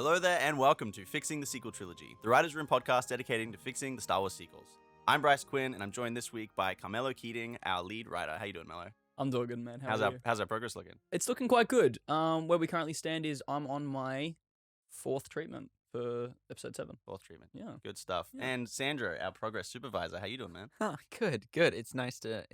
Hello there and welcome to Fixing the Sequel Trilogy, the Writers' Room podcast dedicating to fixing the Star Wars sequels. I'm Bryce Quinn and I'm joined this week by Carmelo Keating, our lead writer. How you doing, Mello? I'm doing good, man. How's our progress looking? It's looking quite good. Where we currently stand is I'm on my 4th treatment for episode 7. 4th treatment. Yeah. Good stuff. Yeah. And Sandro, our progress supervisor. How you doing, man? Good. It's nice to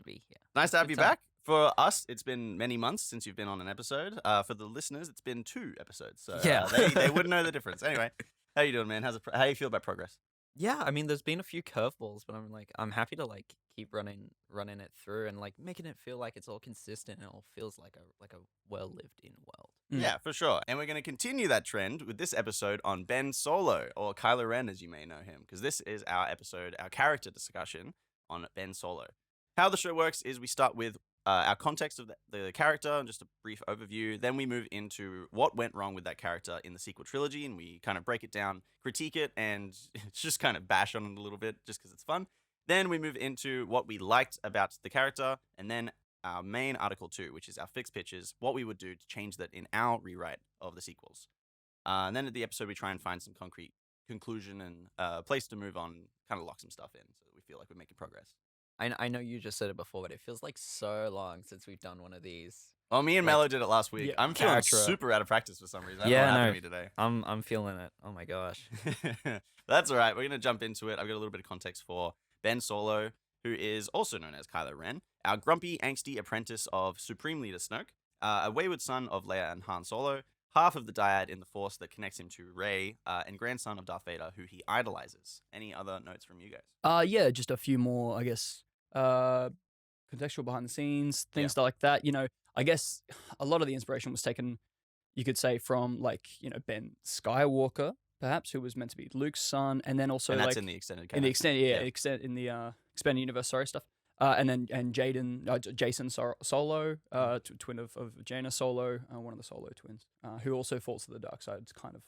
be here. Nice to have Good you time. back. For us, it's been many months since you've been on an episode. For the listeners, it's been 2 episodes. So Yeah. they wouldn't know the difference. Anyway, how you doing, man? How you feel about progress? Yeah, I mean, there's been a few curveballs, but I'm happy to keep running it through and making it feel like it's all consistent and it all feels like a well lived in world. Yeah, for sure. And we're going to continue that trend with this episode on Ben Solo, or Kylo Ren as you may know him, because this is our character discussion on Ben Solo. How the show works is we start with our context of the character and just a brief overview. Then we move into what went wrong with that character in the sequel trilogy, and we kind of break it down, critique it, and just kind of bash on it a little bit just because it's fun. Then we move into what we liked about the character, and then our main Article 2, which is our fixed pitches, what we would do to change that in our rewrite of the sequels. And then at the episode, we try and find some concrete conclusion and place to move on, kind of lock some stuff in so that we feel like we're making progress. I know you just said it before, but it feels like so long since we've done one of these. Well, me and Mello did it last week. Yeah. I'm feeling Character. super out of practice for some reason. I don't Yeah, know what happened no. to me today. I'm feeling it. Oh my gosh. That's all right. We're going to jump into it. I've got a little bit of context for Ben Solo, who is also known as Kylo Ren, our grumpy, angsty apprentice of Supreme Leader Snoke, a wayward son of Leia and Han Solo, half of the dyad in the Force that connects him to Rey, and grandson of Darth Vader, who he idolizes. Any other notes from you guys? Yeah, just a few more, I guess, contextual behind the scenes, things like that. You know, I guess a lot of the inspiration was taken, you could say, from Ben Skywalker, perhaps, who was meant to be Luke's son, and then also And that's in the extended canon. in the expanded universe, stuff. And Jason Solo, twin of Jaina Solo, one of the Solo twins, who also falls to the dark side. It's kind of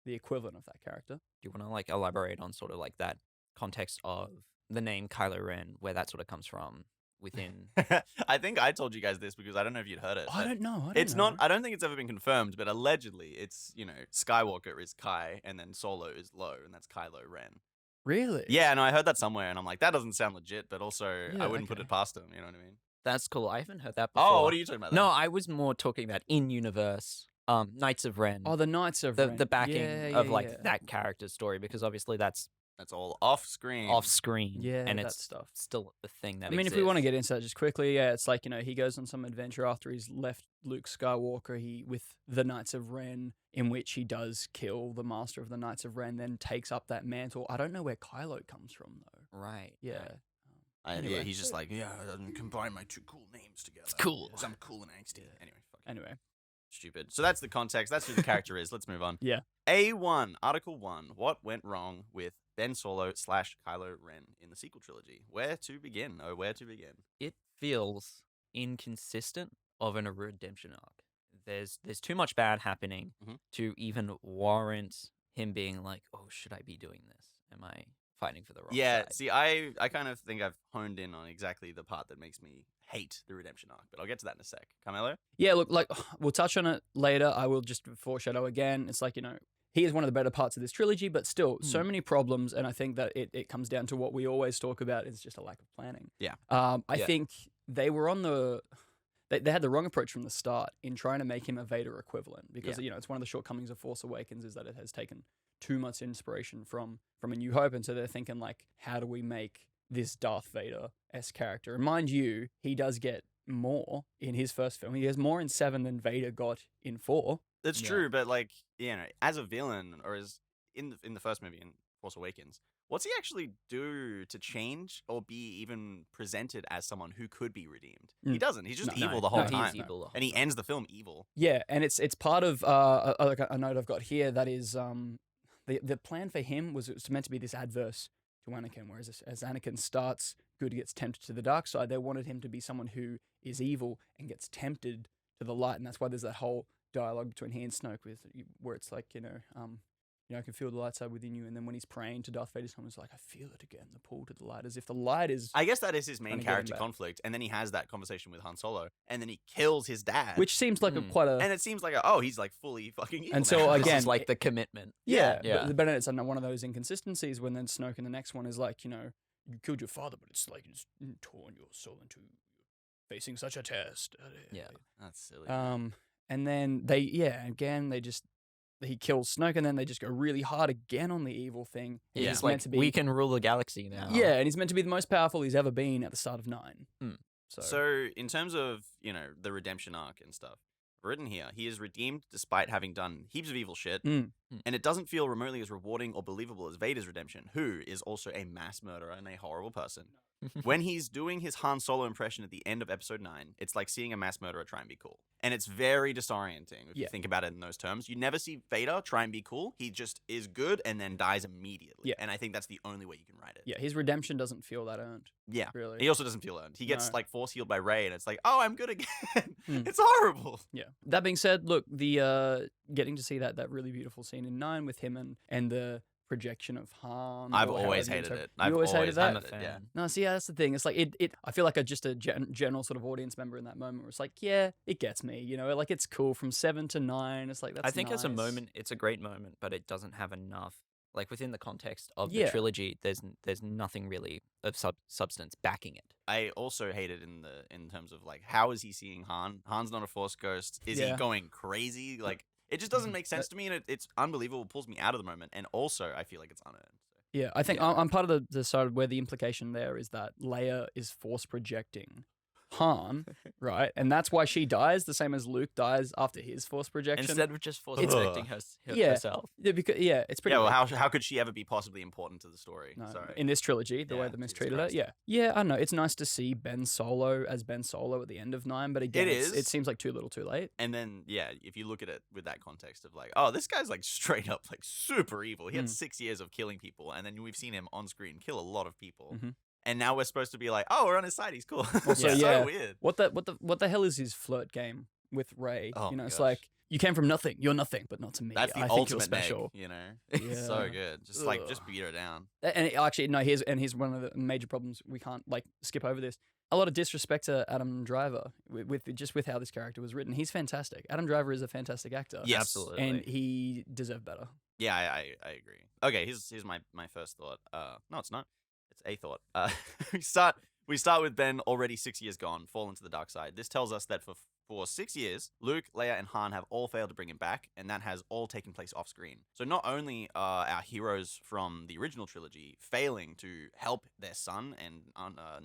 the equivalent of that character. Do you want to elaborate on sort of that context of the name Kylo Ren, where that sort of comes from within? I think I told you guys this because I don't know if you'd heard it. I don't know. I don't think it's ever been confirmed, but allegedly it's, Skywalker is Kai and then Solo is Lo, and that's Kylo Ren. Really? Yeah, no, I heard that somewhere and I'm like, that doesn't sound legit, but also I wouldn't put okay. it past him, you know what I mean? That's cool. I haven't heard that before. Oh, what are you talking about then? No, I was more talking about in universe. Knights of Ren. Oh, the Knights of Ren. The backing of yeah. that character's story, because obviously that's all off screen. off screen. Yeah, and that it's stuff. still the thing that I mean, exists. if we want to get into that just quickly, it's like, he goes on some adventure after he's left Luke Skywalker with the Knights of Ren, in which he does kill the Master of the Knights of Ren, then takes up that mantle. I don't know where Kylo comes from, though. Right. Yeah. Yeah, he's just like, combine my 2 cool names together. It's cool. Because I'm cool and angsty. Anyway, fuck it. Anyway. Stupid. So that's the context. That's who the character is. Let's move on. Yeah. A1, Article 1. What went wrong with Ben Solo / Kylo Ren in the sequel trilogy? Where to begin? It feels inconsistent of a redemption arc. There's too much bad happening to even warrant him being like, oh, should I be doing this? Am I fighting for the wrong side? See, I kind of think I've honed in on exactly the part that makes me hate the redemption arc, but I'll get to that in a sec. Carmelo? Yeah, look, we'll touch on it later. I will just foreshadow again. It's like, he is one of the better parts of this trilogy, but still, so many problems, and I think that it comes down to what we always talk about is just a lack of planning. Yeah. I think they were on they had the wrong approach from the start in trying to make him a Vader equivalent, because it's one of the shortcomings of Force Awakens is that it has taken too much inspiration from A New Hope, and so they're thinking how do we make this Darth Vader-esque character? And mind you, he does get more in his first film. He has more in 7 than Vader got in 4. That's true, but as a villain, or as in the first movie in Force Awakens, what's he actually do to change or be even presented as someone who could be redeemed? He doesn't. He's just evil the whole time. He's evil the whole and he time. ends the film evil. Yeah, and it's part of a note I've got here that is the plan for him was it was meant to be this adverse to Anakin, whereas as Anakin starts good, gets tempted to the dark side, they wanted him to be someone who is evil and gets tempted to the light, and that's why there's that whole dialogue between he and Snoke where it's like, I can feel the light side within you. And then when he's praying to Darth Vader's time, he's like, I feel it again, the pull to the light, as if the light is. I guess that is his trying main to get him character back. conflict, and then he has that conversation with Han Solo, and then he kills his dad, Which seems like quite a. and it seems like he's like fully fucking evil. And so, now. again, This is like the commitment. Yeah, Yeah. but it's one of those inconsistencies when then Snoke in the next one is like, you killed your father, but it's like it's torn your soul into facing such a test. Yeah. That's silly. And then he kills Snoke, and then they just go really hard again on the evil thing. And Yeah. he's Like, meant to be, we can rule the galaxy now. Yeah, and he's meant to be the most powerful he's ever been at the start of 9. So in terms of, the redemption arc and stuff, written here, he is redeemed despite having done heaps of evil shit, and it doesn't feel remotely as rewarding or believable as Vader's redemption, who is also a mass murderer and a horrible person. When he's doing his Han Solo impression at the end of episode 9, it's like seeing a mass murderer try and be cool. And it's very disorienting if you think about it in those terms. You never see Vader try and be cool. He just is good and then dies immediately. Yeah. And I think that's the only way you can write it. Yeah, his redemption doesn't feel that earned. Yeah. Really. He also doesn't feel earned. He gets No. force healed by Rey, and it's like, oh, I'm good again. It's horrible. Yeah. That being said, look, the getting to see that really beautiful scene in 9 with him and the projection of Han. I've or always however you hated interpret- it. I've You always hated that? I'm a fan. Yeah. No, see, that's the thing. It's like it. I feel like just a general sort of audience member in that moment where it's like, yeah, it gets me. Like it's cool from 7 to 9. It's like that's. I think as a nice. moment, it's a great moment, but it doesn't have enough. Like within the context of the Yeah. trilogy, there's nothing really of substance backing it. I also hate it in terms of how is he seeing Han? Han's not a Force ghost. Is he Yeah. going crazy? It just doesn't make sense to me, and it's unbelievable. It pulls me out of the moment, and also I feel like it's unearned. So. Yeah, I think Yeah. I'm part of the side where the implication there is that Leia is force projecting Han, right? And that's why she dies, the same as Luke dies after his force projection. Instead of just force Ugh. projecting herself. Yeah, because it's pretty. Yeah, well, weak. how could she ever be possibly important to the story? No, Sorry. in this trilogy, the way Yeah, they Jesus mistreated Christ. her. Yeah, I know. It's nice to see Ben Solo as Ben Solo at the end of 9, but again, It is. it seems like too little, too late. And then, if you look at it with that context of this guy's straight up super evil. He had 6 years of killing people, and then we've seen him on screen kill a lot of people. Mhm. And now we're supposed to be we're on his side. He's cool. Also, It's yeah. so weird. What the hell is his flirt game with Rey? Oh my It's gosh. like you came from nothing, you're nothing, but not to me. That's the I think you're ultimate special. neg, It's so Yeah. good. Just Ugh. just beat her down. And actually, no. Here's one of the major problems. We can't skip over this. A lot of disrespect to Adam Driver with how this character was written. He's fantastic. Adam Driver is a fantastic actor. Yes. Absolutely. and he deserved better. Yeah, I agree. Okay, here's my first thought. No, it's not. It's a thought. We start with Ben already 6 years gone, fallen to the dark side. This tells us that for 6 years, Luke, Leia, and Han have all failed to bring him back, and that has all taken place off screen. So not only are our heroes from the original trilogy failing to help their son and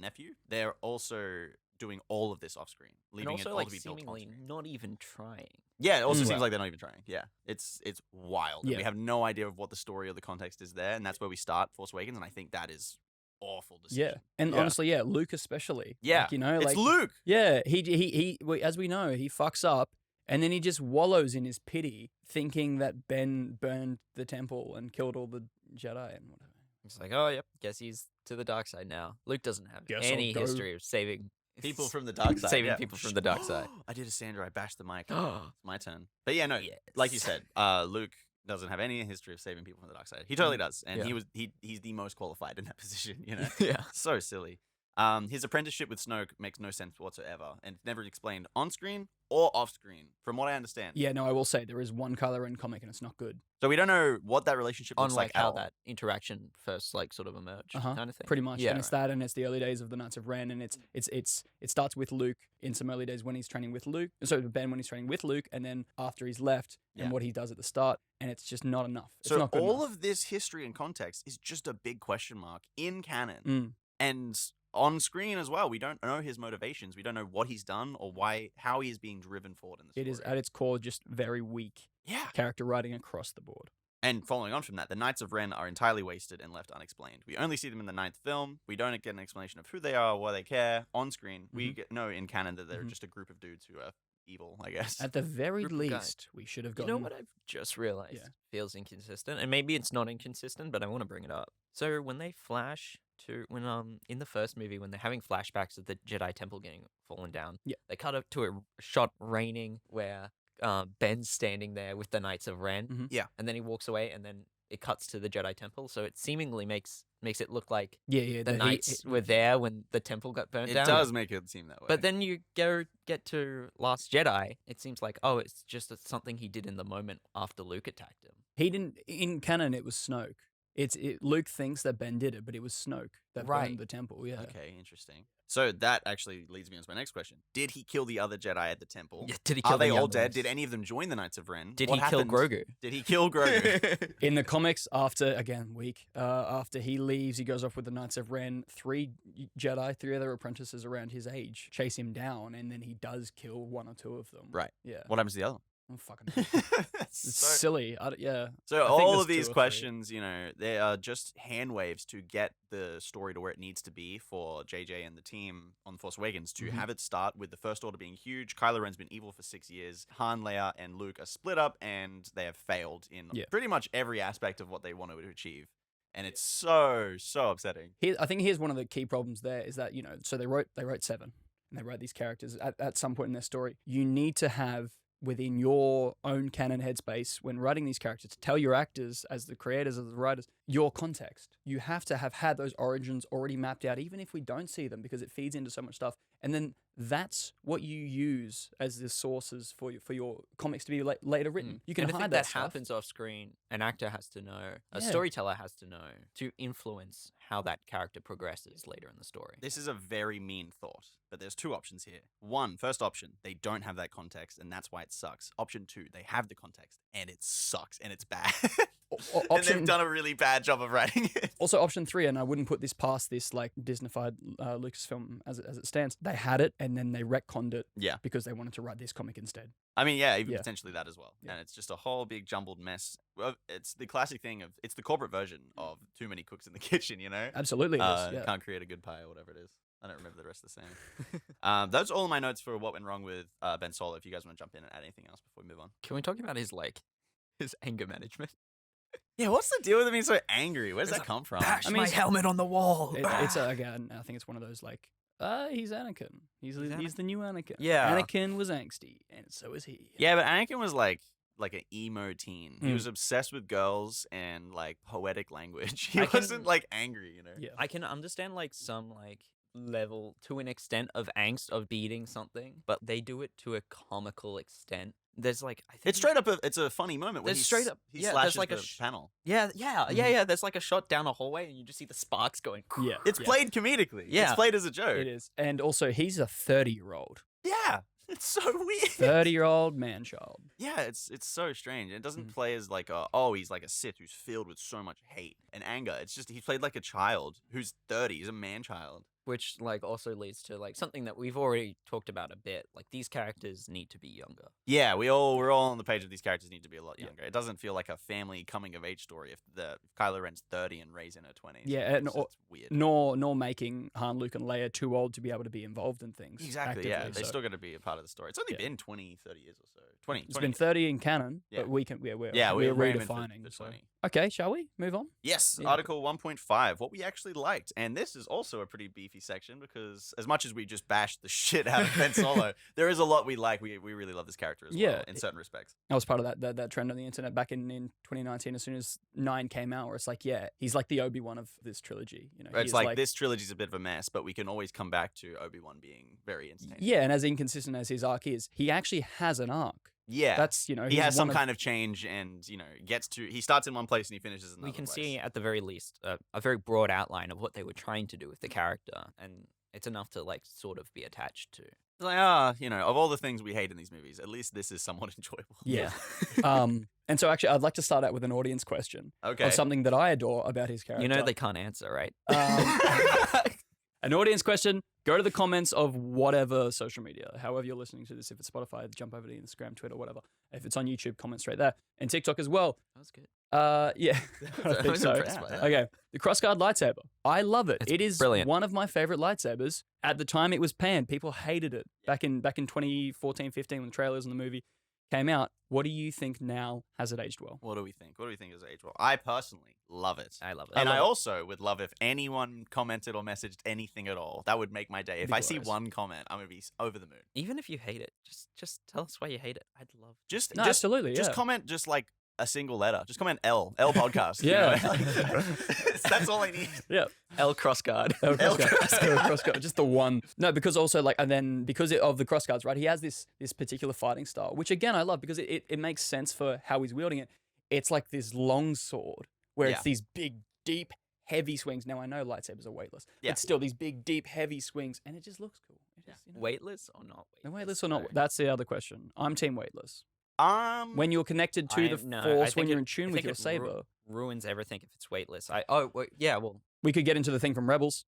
nephew, they're also doing all of this off screen, And leaving it also, all to be built on seemingly screen. not even trying. Yeah, it also Mm. seems like they're not even trying. Yeah, it's wild. And Yeah. we have no idea of what the story or the context is there, and that's where we start Force Awakens, and I think that is awful decision. Yeah, and Yeah. honestly, Luke especially. Yeah, it's Luke. Yeah, he as we know, he fucks up, and then he just wallows in his pity, thinking that Ben burned the temple and killed all the Jedi and whatever. It's like, oh, yep, guess he's to the dark side now. Luke doesn't have Guess I'll any go- history of saving People from the dark side. saving yeah. people from the dark side. I did a Sandro. I bashed the mic. Oh, It's my turn. But yeah, no, yes. like you said, Luke doesn't have any history of saving people from the dark side. He totally does, and Yeah. he's the most qualified in that position. yeah. So silly. His apprenticeship with Snoke makes no sense whatsoever, and it's never explained on screen or off screen, from what I understand. Yeah, no, I will say there is one Kylo Ren comic and it's not good. So we don't know what that relationship looks On like how at all. that interaction first sort of emerged, Uh-huh, kind of thing. Pretty much, Yeah. and it's that, and it's the early days of the Knights of Ren, and it starts with Luke in some early days when he's training with Luke. So Ben when he's training with Luke, and then after he's left, Yeah. and what he does at the start, and it's just not enough. It's So not good all enough. of this history and context is just a big question mark in canon. Mm. And on screen as well, we don't know his motivations. We don't know what he's done or how he is being driven forward in the story. It is at its core just very weak Yeah. character writing across the board. And following on from that, the Knights of Ren are entirely wasted and left unexplained. We only see them in the 9th film. We don't get an explanation of who they are, why they care. On screen, we know in canon that they're Mhm. just a group of dudes who are evil, I guess. At the very Group of guys. least, we should have You gotten. know what I've just realized Yeah. feels inconsistent, and maybe it's not inconsistent, but I want to bring it up. So when they flash to in the first movie when they're having flashbacks of the Jedi Temple getting fallen down, Yeah. they cut up to a shot raining where Ben standing there with the Knights of Ren. Mhm. Yeah. And then he walks away, and then it cuts to the Jedi Temple. So it seemingly makes it look like Yeah. the Knights were there when the temple got burnt It down. does make it seem that way. But then you get to Last Jedi, it seems like, oh, it's just something he did in the moment after Luke attacked him. He didn't. In canon, it was Snoke. Luke thinks that Ben did it, but it was Snoke that Right. burned the temple. Yeah. Okay, interesting. So that actually leads me on to my next question. Did he kill the other Jedi at the temple? Yeah, did he kill Are they the all young dead? ones? Did any of them join the Knights of Ren? Did What he kill happened? Grogu? Did he kill Grogu? In the comics, after he leaves, he goes off with the Knights of Ren. Three other apprentices around his age chase him down, and then he does kill one or two of them. Right. Yeah. What happens to the other one? I'm fucking. It's silly. Yeah. So I think all there's of these 2 or 3. questions, they are just hand waves to get the story to where it needs to be for JJ and the team on Force Awakens to Mhm. have it start with the First Order being huge. Kylo Ren's been evil for 6 years. Han, Leia, and Luke are split up, and they have failed in Yeah. pretty much every aspect of what they wanted to achieve. And it's so upsetting. I think here's one of the key problems there is that, so they wrote 7 and they wrote these characters at some point in their story. You need to have within your own canon headspace when writing these characters to tell your actors as the creators, as the writers, your context. You have to have had those origins already mapped out, even if we don't see them, because it feeds into so much stuff. And then that's what you use as the sources for your comics to be later written. You can and hide anything that that stuff. happens off screen, an actor has to know, a Yeah. storyteller has to know to influence how that character progresses later in the story. This is a very mean thought, but there's 2 options here. First option, they don't have that context, and that's why it sucks. Option 2, they have the context, and it sucks, and it's bad. And they've done a really bad job of writing it. Also, option 3, and I wouldn't put this past this like Disneyfied Lucasfilm as it stands. They had it, and then they retconned it. Yeah. Because they wanted to write this comic instead. I mean, yeah, even Yeah. potentially that as well. Yeah. And it's just a whole big jumbled mess. Well, it's the classic thing of, it's the corporate version of too many cooks in the kitchen, Absolutely, it is. Yeah. Can't create a good pie or whatever it is. I don't remember the rest of the saying. That's all my notes for what went wrong with Ben Solo. If you guys want to jump in and add anything else before we move on. Can we talk about his anger management? Yeah, what's the deal with him being so angry? Where's that come from? Bash I mean, my helmet on the wall. It's again. I think it's one of those he's Anakin. He's the new Anakin. Yeah. Anakin was angsty, and so is he. Yeah, but Anakin was like an emo teen. He Mm. was obsessed with girls and poetic language. He I can- wasn't angry, Yeah. I can understand some level to an extent of angst of beating something, but they do it to a comical extent. There's I think It's straight up. It's a funny moment when There's straight up- he yeah, slashes there's the a sh- panel. Yeah. There's a shot down a hallway, and you just see the sparks going. Yeah. It's yeah. played comedically. Yeah. It's played as a joke. It is, and also he's a 30-year-old, Yeah, it's so weird. 30-year-old man child. Yeah, it's so strange. It doesn't Mhm. play as he's like a Sith who's filled with so much hate and anger. It's just he's played like a child who's 30. He's a man child. Which also leads to something that we've already talked about a bit. These characters need to be younger. Yeah, we're all on the page of these characters need to be a lot Yeah. younger. It doesn't feel like a family coming of age story if Kylo Ren's 30 and Rey's in her 20s. Yeah, and it's weird. Nor making Han, Luke, and Leia too old to be able to be involved in things. Exactly, yeah. actively, They so still got to be a part of the story. It's only Yeah. been 20, 30 years or so. 20. It's 20 been 30 in canon, Yeah. but we're we're aiming for redefining. the so. 20. Okay, shall we move on? Yes, Yeah. Article 1.5, what we actually liked. And this is also a pretty beefy section because as much as we just bashed the shit out of Ben Solo, there is a lot we like. We really love this character as Yeah. well in certain respects. I was part of that trend on the internet back in 2019. As soon as 9 came out, where it's he's like the Obi-Wan of this trilogy. He It's is like this trilogy's a bit of a mess, but we can always come back to Obi-Wan being very entertaining. Yeah, and as inconsistent as his arc is, he actually has an arc. Yeah. That's he he's has some one kind of change and, he starts in one place and he finishes in another We can place. see at the very least a very broad outline of what they were trying to do with the character, and it's enough to sort of be attached to. It's like, of all the things we hate in these movies, at least this is somewhat enjoyable. Yeah. And so actually, I'd like to start out with an audience question Okay. of something that I adore about his character. You know they can't answer, right? An audience question. Go to the comments of whatever social media, however you're listening to this. If it's Spotify, jump over to Instagram, Twitter, whatever. If it's on YouTube, comment straight there. And TikTok as well. That was good. Yeah, I I think was so. impressed by that. Okay, the crossguard lightsaber. I love it. It's It is brilliant. one of my favorite lightsabers. At the time, it was panned. People hated it back in 2014, 15 when the trailers and the movie came out. What do you think now? Has it aged well? What do we think? What do we think is age well? I personally love it. I love it. And I love it. also would love if anyone commented or messaged anything at all. That would make my day. If Be I see glorious. one comment, I'm gonna be over the moon. Even if you hate it, just tell us why you hate it. I'd love. Just Absolutely. just Yeah. comment just like a single letter. Just comment L podcast. Yeah. That's all I need. Yeah. L crossguard. Oh, crossguard. Just the one. No, because also like, and then because of the crossguards, right? He has this particular fighting style, which again I love because it makes sense for how he's wielding it. It's like this long sword where Yeah. it's these big, deep, heavy swings. Now I know lightsabers are weightless, Yeah. but still these big, deep, heavy swings, and it just looks cool. It just, Weightless or not weightless? No, weightless or not? though? That's the other question. I'm team weightless. When When you're connected to the No, I force, when think you're it- in tune I with think your it saber, ruins everything if it's weightless. Well, we could get into the thing from Rebels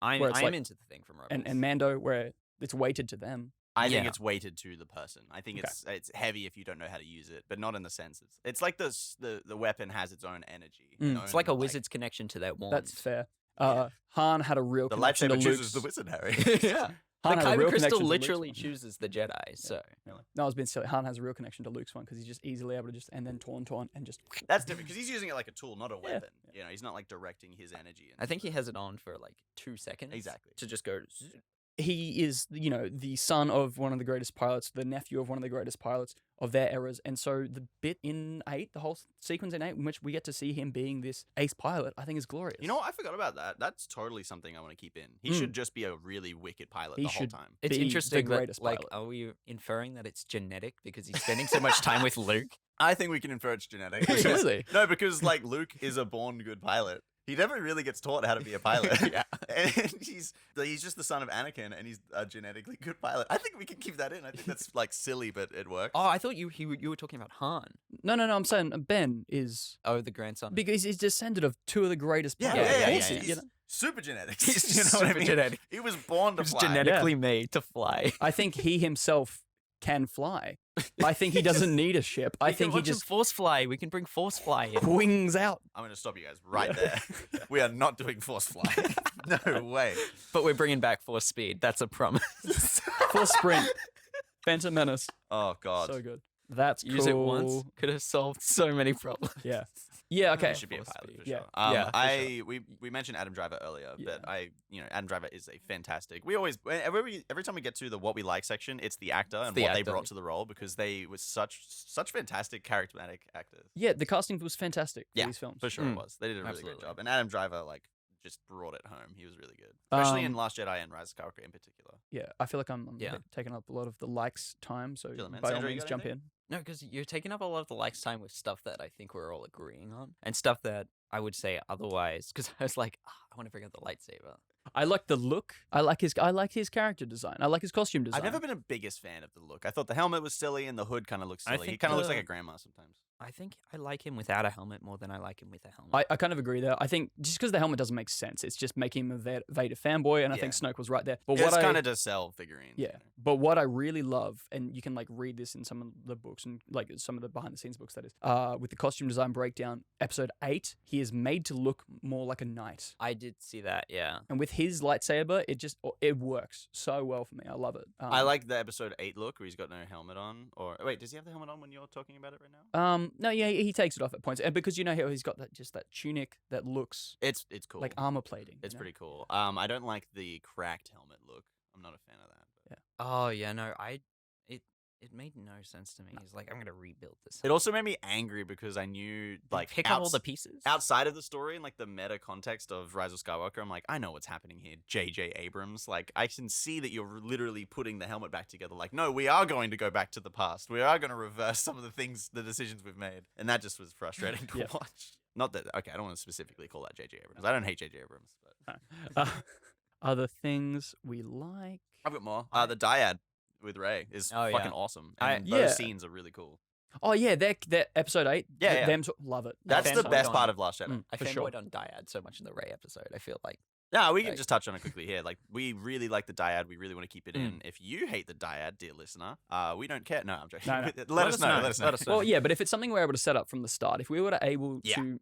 I'm Where it's like- into the thing from Rebels. and Mando where it's weighted to them. I think Yeah. it's weighted to the person. I think Okay. it's heavy if you don't know how to use it, but not in the sense it's like the weapon has its own energy. It's like a wizard's connection to their wand. That's fair. Han had a real The connection to lightsaber chooses Luke's. the wizard, Harry. yeah. Han The had a real kyber crystal connection to Luke's literally one. chooses the Jedi. So No, I was being silly. Han has a real connection to Luke's one because he's just easily able to just and then taunt and just. That's different because he's using it like a tool, not a Yeah. weapon. You know, he's not like directing his energy. I think he has it on for like 2 seconds. Exactly. To just go. zzz. He is, the son of one of the greatest pilots, the nephew of one of the greatest pilots of their eras, and so the bit in 8, the whole sequence in 8, in which we get to see him being this ace pilot, I think is glorious. You know what? I forgot about that. That's totally something I want to keep in. He should just be a really wicked pilot He the whole should time. It's be the interesting that, greatest like, pilot. are we inferring that it's genetic because he's spending so much time with Luke? I think we can infer it's genetic. because- Absolutely. No, because like Luke is a born good pilot. He never really gets taught how to be a pilot. Yeah. And he's just the son of Anakin, and he's a genetically good pilot. I think we can keep that in. I think that's like silly, but it works. Oh, I thought you were talking about Han. No, I'm saying Ben is Oh, the grandson. because he's descended of two of the greatest yeah, pilots. yeah, Of yeah. course He's he- you know? super genetics. He's you know what I super mean? genetic. He was born to He's fly. genetically made to fly. I think he himself can fly. I think he doesn't need a ship. I We think can he watch him just force fly. We can bring force fly in. wings out. I'm going to stop you guys right there. We are not doing force fly. No way. But we're bringing back force speed. That's a promise. Full sprint. Phantom Menace. Oh God. So good. That's Use it cool. once. Could have solved so many problems. Yeah. Yeah, okay. He should be a Force pilot for speed. sure. Yeah. Yeah, for We mentioned Adam Driver earlier, Yeah. but Adam Driver is a fantastic. We always every time we get to the what we like section, it's the actor and the what they actor. brought to the role because they were such fantastic charismatic actors. Yeah, the casting was fantastic for Yeah, these films. For sure it was. They did a really Absolutely. great job. And Adam Driver just brought it home. He was really good, especially in Um, Last Jedi and Rise of Skywalker in particular. Yeah, I feel like I'm Yeah. taking up a lot of the likes time, so Chillin', man. by all Sandro, you means got jump anything? in. No, because you're taking up a lot of the likes time with stuff that I think we're all agreeing on, and stuff that I would say otherwise. Because I was like, I want to bring up the lightsaber. I like the look. I like his character design. I like his costume design. I've never been a biggest fan of the look. I thought the helmet was silly and the hood kind of looks I silly. He think kind of looks the- like a grandma sometimes. I think I like him without a helmet more than I like him with a helmet. I kind of agree there. I think just because the helmet doesn't make sense, it's just making him a Vader fanboy, and I think Yeah. Snoke was right there. But It's what I kind of to sell figurines. yeah, you know? but what I really love, and you can like read this in some of the books and like some of the behind the scenes books that is, with the costume design breakdown, episode 8, he is made to look more like a knight, I did see that, yeah. and with his lightsaber, it works so well for me. I love it. I like the episode 8 look where he's got no helmet on. Or wait, does he have the helmet on when you're talking about it right now? No, yeah, he takes it off at points, and because you know how he's got that tunic that looks It's cool. like armor plating. It's you know? pretty cool. I don't like the cracked helmet look. I'm not a fan of that. But. Oh yeah, no, it made no sense to me. He's like, I'm gonna rebuild this. It also made me angry because I knew like pick up all the pieces. outside of the story and like the meta context of Rise of Skywalker, I'm like, I know what's happening here, J.J. Abrams. Like, I can see that you're literally putting the helmet back together. Like, no, we are going to go back to the past. We are going to reverse some of the decisions we've made. And that just was frustrating to Yeah. watch. Not that, okay, I don't want to specifically call that J.J. Abrams. I don't hate J.J. Abrams, but Other things we like. I've got more. The dyad with Rey is Oh, yeah. fucking awesome. I- And Yeah. those scenes are really cool. Oh yeah, that episode 8. Yeah, yeah. Them love it. That's the fanboyed best on- part of Last Jedi. Mm, I for fanboyed sure. on Dyad so much in the Rey episode. I feel like No, we can Like- just touch on it quickly here. Like, we really like the dyad. We really want to keep it in. If you hate the dyad, dear listener, we don't care. No, I'm joking. No, no. Let us know. Let us know. Let us know. Well, yeah, but if it's something we're able to set up from the start, if we were able Yeah. to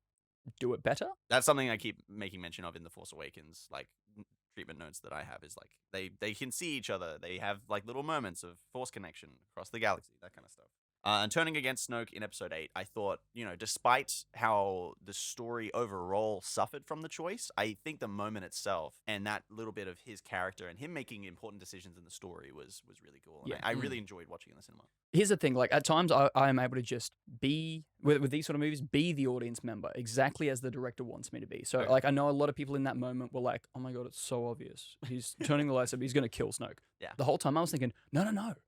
do it better, That's something I keep making mention of in the Force Awakens, like treatment notes that I have is like they can see each other. They have like little moments of Force connection across the galaxy, that kind of stuff. And turning against Snoke in episode 8, I thought, despite how the story overall suffered from the choice, I think the moment itself and that little bit of his character and him making important decisions in the story was really cool. And Yeah. I really enjoyed watching it in the cinema. Here's the thing, like at times I am able to just be with these sort of movies, be the audience member exactly as the director wants me to be. So like I know a lot of people in that moment were like, "Oh my god, it's so obvious. He's turning the lightsaber. He's gonna kill Snoke." Yeah. The whole time I was thinking, no,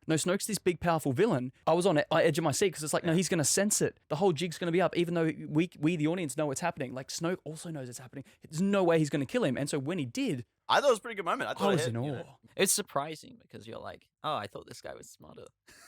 Snoke's this big powerful villain. I was on the edge of my seat because it's like, no, he's gonna sense it. The whole jig's gonna be up, even though we the audience know what's happening. Like Snoke also knows it's happening. There's no way he's gonna kill him. And so when he did, I thought it was a pretty good moment. I thought I it was hit, in awe. you know. It's surprising because you're like, oh, I thought this guy was smarter.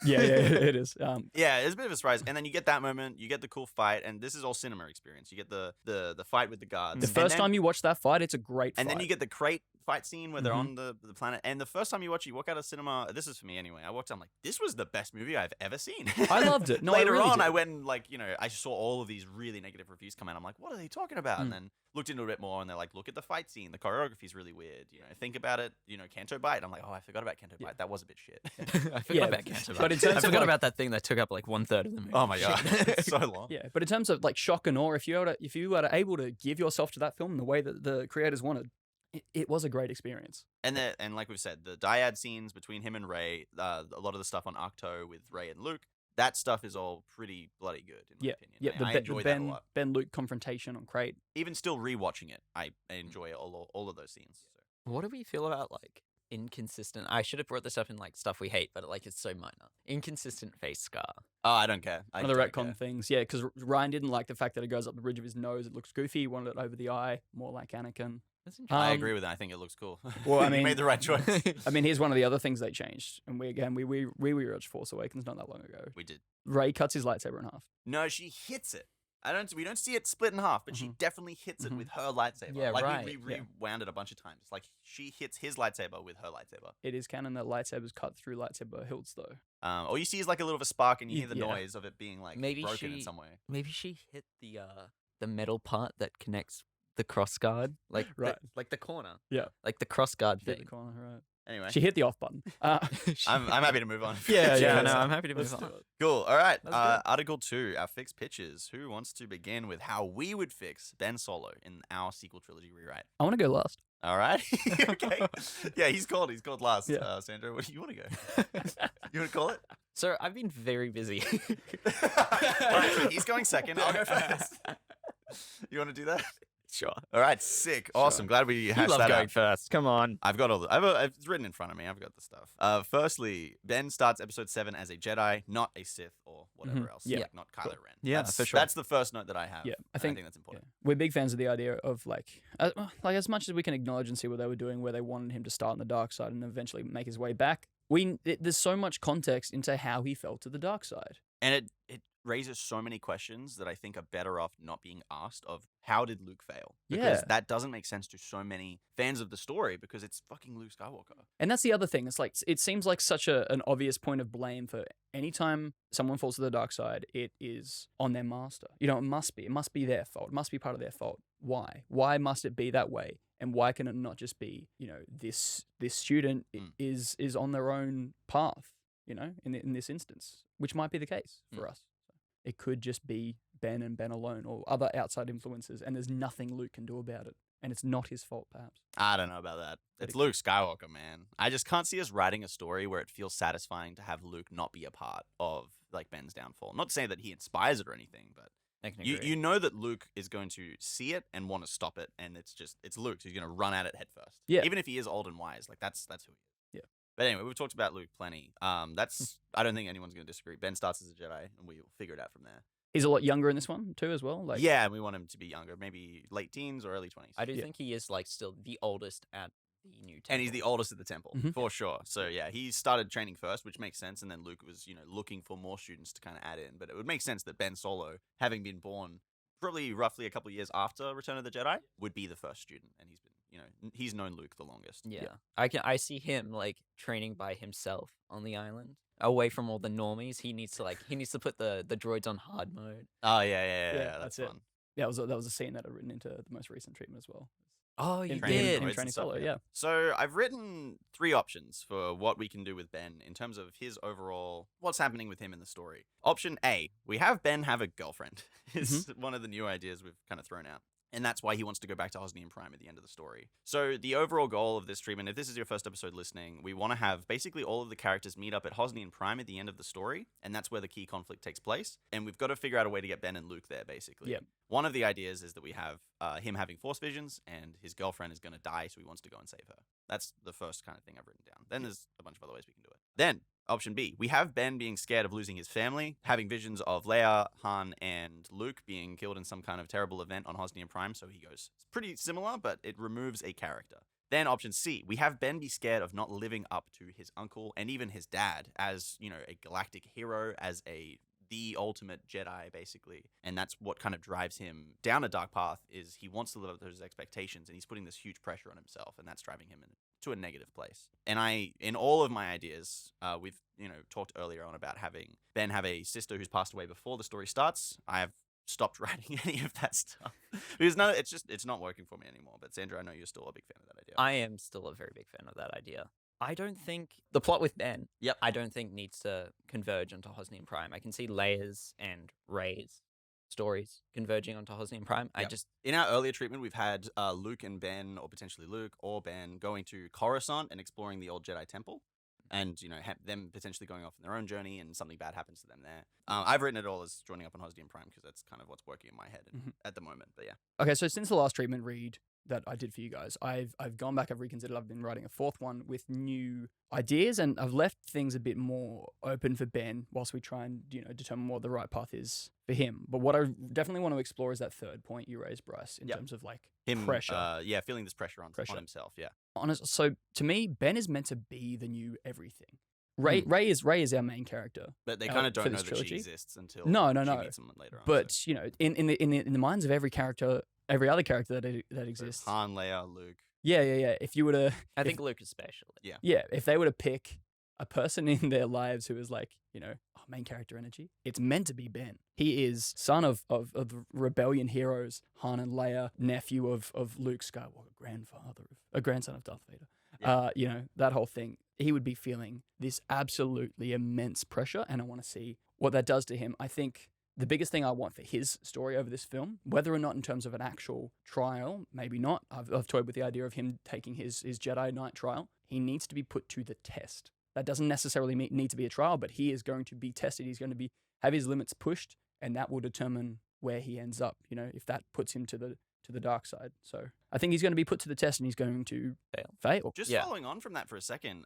Yeah, it is. Yeah, it's a bit of a surprise. And then you get that moment, you get the cool fight, and this is all cinema experience. You get the fight with the guards. The first time you watch that fight, it's a great fight. And then you get the crate fight scene where they're on the planet. And the first time you watch it, you walk out of cinema. This is for me anyway. I walked out, I'm like, this was the best movie I've ever seen. I loved it. No, Later I really on, did. I went and I saw all of these really negative reviews come out. I'm like, what are they talking about? And then looked into it a bit more, and they're like, look at the fight scene. The choreography's really weird. Think about it. Canto Bite. I'm like, oh, I forgot about Canto Bite. That was a bit shit. I forgot about Canto. But in terms I of forgot about that thing that took up like 1/3 of the movie. Oh my god, it's so long. Yeah, but in terms of like shock and awe, if you were able to give yourself to that film the way that the creators wanted, it was a great experience. And like we've said, the dyad scenes between him and Rey, a lot of the stuff on Ahch-To with Rey and Luke, that stuff is all pretty bloody good in my opinion. Yeah, I enjoy that a lot. Ben Luke confrontation on Crate. Even still rewatching it, I enjoy all of those scenes. So. What do we feel about like inconsistent? I should have brought this up in like stuff we hate, but like it's so minor. Inconsistent face scar. Oh, I don't care. One of the retcon things, yeah, because Ryan didn't like the fact that it goes up the bridge of his nose. It looks goofy. He wanted it over the eye, more like Anakin. I agree with that. I think it looks cool. Well, I you mean, made the right choice. I mean, here's one of the other things they changed, and we rewatched Force Awakens not that long ago. We did. Rey cuts his lightsaber in half. No, she hits it. We don't see it split in half, but she definitely hits it with her lightsaber. Yeah, like right. we rewound it a bunch of times. Like she hits his lightsaber with her lightsaber. It is canon that lightsabers cut through lightsaber hilts, though. All you see is like a little of a spark, and you hear the noise of it being like broken in some way. Maybe she hit the metal part that connects the cross guard, like the corner. Yeah, like the cross guard hit thing. the corner, right? Anyway, She hit the off button. I'm happy to move on. Yeah, no, I'm happy to move Let's on. do it. Cool. All right. That's good. Article 2, our fixed pitches. Who wants to begin with how we would fix Ben Solo in our sequel trilogy rewrite? I want to go last. All right. Okay. Yeah, he's called last. Yeah. Sandro, what do you want to go? You want to call it? So I've been very busy. All right, so he's going second. I'll go first. You want to do that? Sure. All right, sick. Awesome. Glad we You hashed love that going out. first. Come on. I've got it's written in front of me. I've got the stuff. Firstly, Ben starts episode 7 as a Jedi, not a Sith or whatever else. Yeah. Like not Kylo Ren. Yeah, that's, for sure. That's the first note that I have. Yeah, I and think that's important. We're big fans of the idea of like as much as we can acknowledge and see what they were doing, where they wanted him to start on the dark side and eventually make his way back. There's so much context into how he fell to the dark side. And it raises so many questions that I think are better off not being asked of how did Luke fail? Because that doesn't make sense to so many fans of the story because it's fucking Luke Skywalker. And that's the other thing. It's like it seems like such an obvious point of blame for anytime someone falls to the dark side, it is on their master. It must be their fault. It must be part of their fault. Why? Why must it be that way? And why can it not just be, this student is on their own path, in this instance, which might be the case for us. It could just be Ben and Ben alone or other outside influences, and there's nothing Luke can do about it. And it's not his fault, perhaps. I don't know about that. It's Luke Skywalker, man. I just can't see us writing a story where it feels satisfying to have Luke not be a part of like Ben's downfall. Not to say that he inspires it or anything, but you know that Luke is going to see it and want to stop it, and it's Luke, so he's going to run at it head first. Yeah. Even if he is old and wise, like that's who he is. Yeah. But anyway, we've talked about Luke plenty. That's I don't think anyone's going to disagree. Ben starts as a Jedi, and we'll figure it out from there. He's a lot younger in this one too, as well. Like yeah, we want him to be younger, maybe late teens or early 20s. I do think he is like still the oldest at the new temple. And he's the oldest at the temple, for sure. So yeah, he started training first, which makes sense. And then Luke was, looking for more students to kind of add in. But it would make sense that Ben Solo, having been born probably roughly a couple of years after Return of the Jedi, would be the first student. And he's been, he's known Luke the longest. Yeah. I see him like training by himself on the island, away from all the normies. He needs to put the droids on hard mode. Oh yeah, that's fun. Yeah, that was a scene that I'd written into the most recent treatment as well. Oh, you in, training did. in droids and training stuff, Solo. yeah. Yeah. So I've written 3 options for what we can do with Ben in terms of his overall, what's happening with him in the story. Option A, we have Ben have a girlfriend. Is one of the new ideas we've kind of thrown out. And that's why he wants to go back to Hosnian Prime at the end of the story. So the overall goal of this treatment, if this is your first episode listening, we want to have basically all of the characters meet up at Hosnian Prime at the end of the story, and that's where the key conflict takes place. And we've got to figure out a way to get Ben and Luke there, basically. Yeah. One of the ideas is that we have him having Force visions, and his girlfriend is going to die, so he wants to go and save her. That's the first kind of thing I've written down. Then there's a bunch of other ways we can do it. Then, option B, we have Ben being scared of losing his family, having visions of Leia, Han, and Luke being killed in some kind of terrible event on Hosnian Prime, so he goes. It's pretty similar, but it removes a character. Then option C, we have Ben be scared of not living up to his uncle and even his dad as, a galactic hero, as the ultimate Jedi, basically. And that's what kind of drives him down a dark path, is he wants to live up to his expectations, and he's putting this huge pressure on himself, and that's driving him to a negative place. And in all of my ideas, we've, talked earlier on about having Ben have a sister who's passed away before the story starts. I have stopped writing any of that stuff because it's not working for me anymore. But Sandro, I know you're still a big fan of that idea. I am still a very big fan of that idea. I don't think the plot with Ben, I don't think needs to converge onto Hosnian Prime. I can see Leia's and Rey's stories converging onto Hosnian Prime. In our earlier treatment, we've had Luke and Ben, or potentially Luke or Ben, going to Coruscant and exploring the old Jedi Temple. And, them potentially going off on their own journey, and something bad happens to them there. I've written it all as joining up on Hosnian Prime because that's kind of what's working in my head at the moment. But yeah. Okay, so since the last treatment read that I did for you guys, I've gone back, I've reconsidered, I've been writing a 4th one with new ideas, and I've left things a bit more open for Ben whilst we try and, determine what the right path is for him. But what I definitely want to explore is that 3rd point you raised, Bryce, in terms of like him, pressure. Feeling this pressure on himself, yeah. So to me, Ben is meant to be the new everything. Ray is our main character, but they kind of don't know that trilogy. she exists until no. she meets someone later on. But in the minds of every character, every other character that exists, Han, Leia, Luke. Yeah. If you were to, I think Luke especially. Yeah. If they were to pick a person in their lives who is like, main character energy, it's meant to be Ben. He is son of the rebellion heroes, Han and Leia, nephew of Luke Skywalker, grandson of Darth Vader. Yeah. That whole thing. He would be feeling this absolutely immense pressure, and I want to see what that does to him. I think the biggest thing I want for his story over this film, whether or not in terms of an actual trial, maybe not. I've toyed with the idea of him taking his Jedi Knight trial. He needs to be put to the test. That doesn't necessarily need to be a trial, but he is going to be tested. He's going to have his limits pushed, and that will determine where he ends up. If that puts him to the dark side. So I think he's going to be put to the test, and he's going to fail. Just following on from that for a second,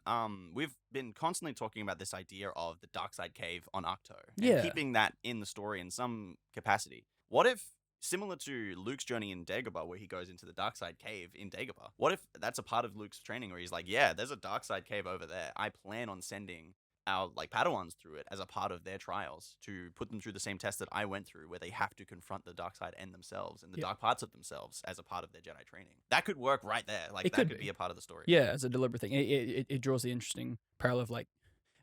we've been constantly talking about this idea of the dark side cave on Ahch-To, and keeping that in the story in some capacity. What if, similar to Luke's journey in Dagobah, where he goes into the dark side cave in Dagobah, what if that's a part of Luke's training where he's like, yeah, there's a dark side cave over there. I plan on sending our Padawans through it as a part of their trials to put them through the same test that I went through, where they have to confront the dark side and themselves and the dark parts of themselves as a part of their Jedi training. That could work right there. That could be a part of the story. Yeah, as a deliberate thing. It draws the interesting parallel of like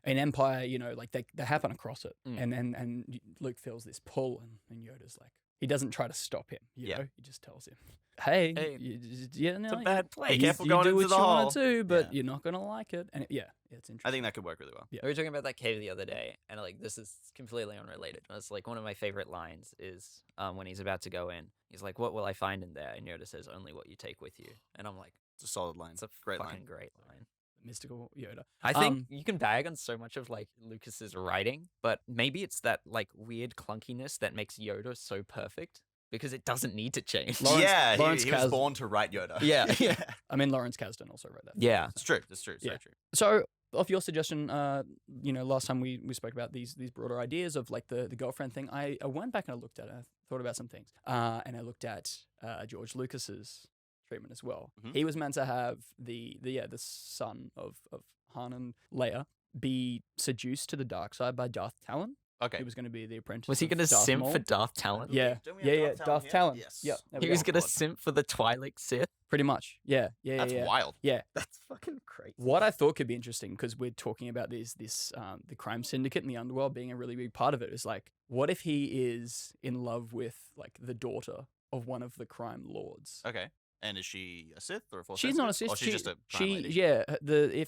an Empire, they happen across it, and Luke feels this pull, and Yoda's like, he doesn't try to stop him, he just tells him, hey it's a bad place. Careful you going do into what the you hole. want to, but you're not going to like it. And it's interesting. I think that could work really well. We were talking about that cave the other day, and this is completely unrelated. It's one of my favorite lines is when he's about to go in. He's like, "What will I find in there?" And Yoda says, "Only what you take with you." And I'm like, it's a solid line. It's a great fucking line. great line. Mystical Yoda. I think you can bag on so much of Lucas's writing, but maybe it's that weird clunkiness that makes Yoda so perfect. Because it doesn't need to change. He was born to write Yoda. Yeah. I mean, Lawrence Kasdan also wrote that. Yeah. It's true. That's true. Yeah. So true. So, off your suggestion, last time we spoke about these broader ideas of the girlfriend thing, I went back and I looked at it. I thought about some things. And I looked at George Lucas's treatment as well. Mm-hmm. He was meant to have the son of Han and Leia be seduced to the dark side by Darth Talon. Okay. He was going to be the apprentice. Was he going to simp for Darth Talon? Yeah. Darth Talon. Yes. Yeah. He was going to simp for the Twi'lek Sith? Pretty much. Yeah. That's wild. Yeah. That's fucking crazy. What I thought could be interesting, because we're talking about the crime syndicate and the underworld being a really big part of it, is what if he is in love with the daughter of one of the crime lords? Okay. And is she a Sith or a Force She's not a sensitive? Sith. Or she's just a she crime lady? yeah.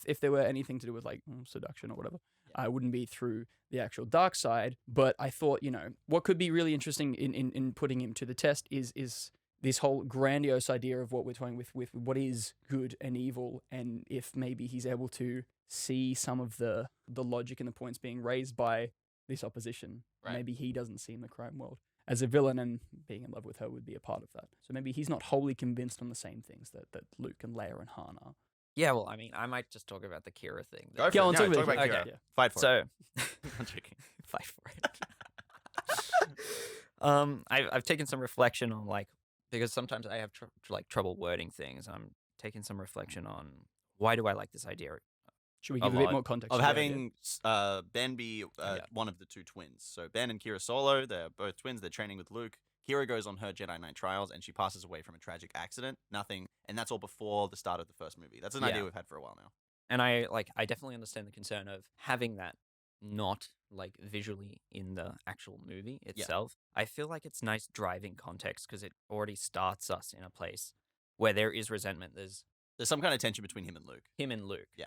If there were anything to do with like seduction or whatever, I wouldn't be through the actual dark side. But I thought, what could be really interesting in putting him to the test is this whole grandiose idea of what we're talking with what is good and evil, and if maybe he's able to see some of the logic and the points being raised by this opposition. Right. Maybe he doesn't see in the crime world as a villain, and being in love with her would be a part of that. So maybe he's not wholly convinced on the same things that Luke and Leia and Han are. Yeah, well, I mean, I might just talk about the Kira thing. Go Go on, for it. talk No, about talk it. about Okay. Kira. Yeah. Fight for it. So, I'm joking. fight for it. I've taken some reflection on because sometimes I have trouble wording things. I'm taking some reflection on why do I like this idea. Should we A give a bit lot. more context? Of to the idea? having Ben be one of the two twins. So Ben and Kira Solo, they're both twins. They're training with Luke. Kira goes on her Jedi Knight trials and she passes away from a tragic accident. Nothing, and that's all before the start of the first movie. That's an idea we've had for a while now. And I definitely understand the concern of having that not visually in the actual movie itself. I feel like it's nice driving context because it already starts us in a place where there is resentment. There's some kind of tension between him and Luke. Yeah.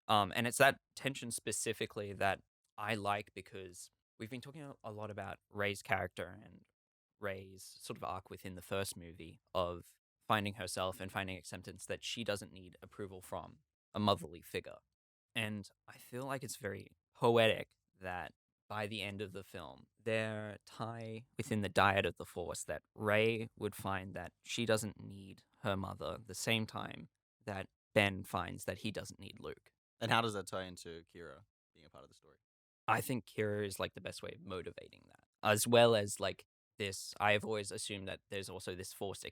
And it's that tension specifically that I like because we've been talking a lot about Rey's character and Rey's sort of arc within the first movie of finding herself and finding acceptance that she doesn't need approval from a motherly figure. And I feel like it's very poetic that by the end of the film, their tie within the dyad of the Force, that Rey would find that she doesn't need her mother the same time that Ben finds that he doesn't need Luke. And how does that tie into Kira being a part of the story? I think Kira is the best way of motivating that, as well as this. I have always assumed that there's also this forced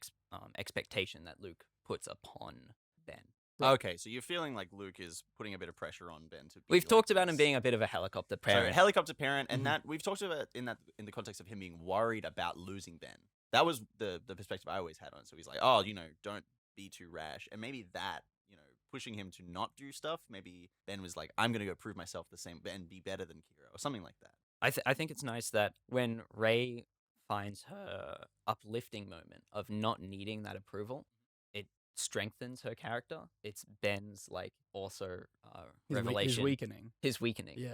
expectation that Luke puts upon Ben. Okay, so you're feeling like Luke is putting a bit of pressure on Ben to be We've talked about him this- being a bit of a helicopter So, parent. helicopter parent, and that we've talked about in the context of him being worried about losing Ben. That was the perspective I always had on it. So he's like, oh, don't be too rash, and maybe that, pushing him to not do stuff. Maybe Ben was like, I'm gonna go prove myself the same and be better than Kira or something like that. I think it's nice that when Rey finds her uplifting moment of not needing that approval, it strengthens her character. It's Ben's also revelation, his weakening. his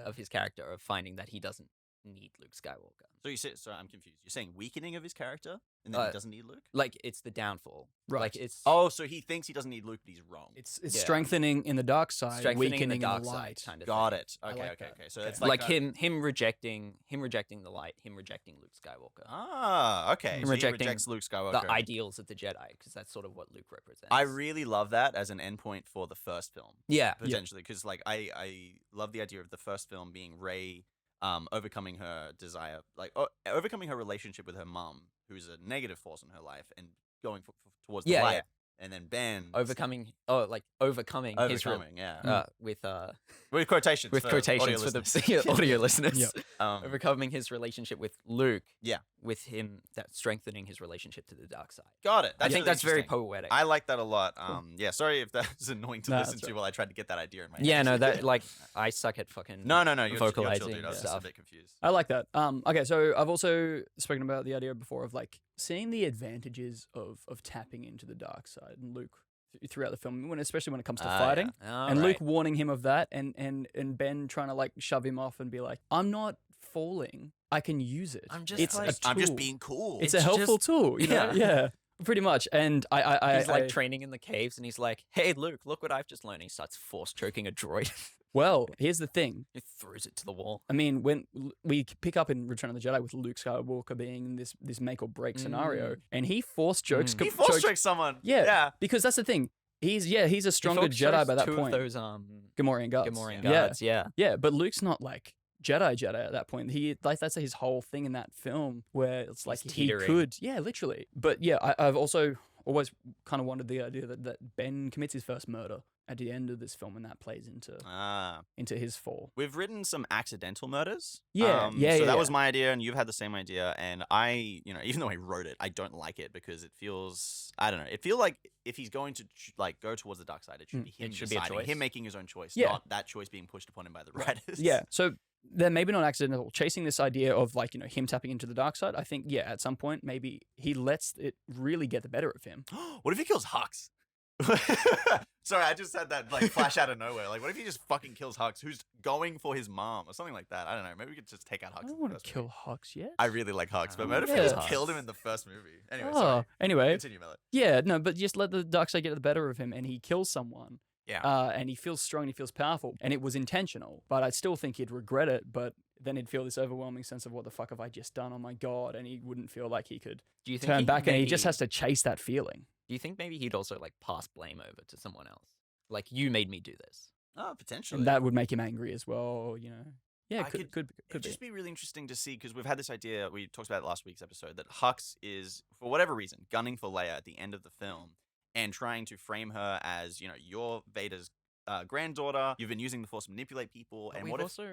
of his character of finding that he doesn't need Luke Skywalker. So you said, I'm confused. You're saying weakening of his character, and then he doesn't need Luke. It's the downfall. Right. It's So he thinks he doesn't need Luke, but he's wrong. It's Yeah. strengthening in the dark side, strengthening weakening in the dark light. side kind of Got thing. it. I Okay, like okay. that. So Okay. it's Like him rejecting the light, him rejecting Luke Skywalker. Ah, okay. Him So he rejecting rejects Luke Skywalker. The ideals of the Jedi, because that's sort of what Luke represents. I really love that as an endpoint for the first film, yeah. potentially, because I love the idea of the first film being Rey overcoming her desire, overcoming her relationship with her mum, who's a negative force in her life, and going towards the light. Yeah. And then Ben overcoming his yeah, with quotations with for quotations audio for listeners. the audio listeners. Yep. Overcoming his relationship with Luke. Yeah. With him strengthening his relationship to the dark side. Got it. I think that's very interesting. poetic. I like that a lot. Yeah, sorry if that was annoying to No, listen that's to right. while I tried to get that idea in my head. yeah, no, that I suck at fucking No, you're chill, vocalizing dude. I was just a stuff. bit confused. I like that. Okay, so I've also spoken about the idea before of seeing the advantages of tapping into the dark side, and Luke throughout the film, especially when it comes to fighting, and Luke warning him of that, and Ben trying to shove him off and be like, "I'm not falling. I can use it. I'm just it's like- a tool. I'm just being cool. It's a helpful tool. You know? Yeah, pretty much." And he's training in the caves, and he's like, "Hey, Luke, look what I've just learned." He starts force choking a droid. well, here's the thing. He throws it to the wall. I mean, when we pick up in Return of the Jedi with Luke Skywalker being in this make or break scenario, and he force jokes. He force chokes someone. Yeah, because that's the thing. He's a stronger Jedi by that two point. Of those Gamorrean guards. Gamorrean Yeah. guards, yeah. Yeah, but Luke's not Jedi at that point. That's his whole thing in that film where it's He's he teetering. could, yeah, literally. But yeah, I've also always kind of wanted the idea that Ben commits his first murder at the end of this film, and that plays into his fall. We've written some accidental murders. Yeah, So that yeah. was my idea, and you've had the same idea. And I, even though I wrote it, I don't like it because it feels, I don't know. It feels like if he's going to go towards the dark side, it should be him It should be a deciding, choice. him making his own choice, Yeah. not that choice being pushed upon him by the writers. Yeah. So they're maybe not accidental. Chasing this idea of like, him tapping into the dark side, I think, yeah, at some point, maybe he lets it really get the better of him. What if he kills Hux? Sorry, I just had that like flash out of nowhere. Like, what if he just fucking kills Hux, who's going for his mom or something like that? I don't know. Maybe we could just take out Hux. I don't want to kill Hux yet. I really like Hux, but what if he Yeah. just killed him in the first movie? Anyway, Oh, sorry. anyway. Continue, Mellet. Yeah, no, but just let the dark side get the better of him and he kills someone. Yeah. And he feels strong and he feels powerful and it was intentional, but I still think he'd regret it, but then he'd feel this overwhelming sense of what the fuck have I just done? Oh my God. And he wouldn't feel like he could Do you think turn he back and he maybe- just has to chase that feeling. Do you think maybe he'd also like pass blame over to someone else? Like, you made me do this. Oh, potentially. And that would make him angry as well, Yeah, I could It'd be. just be really interesting to see because we've had this idea. We talked about it last week's episode that Hux is, for whatever reason, gunning for Leia at the end of the film and trying to frame her as, you're Vader's granddaughter. You've been using the Force to manipulate people. But And we've what if? also...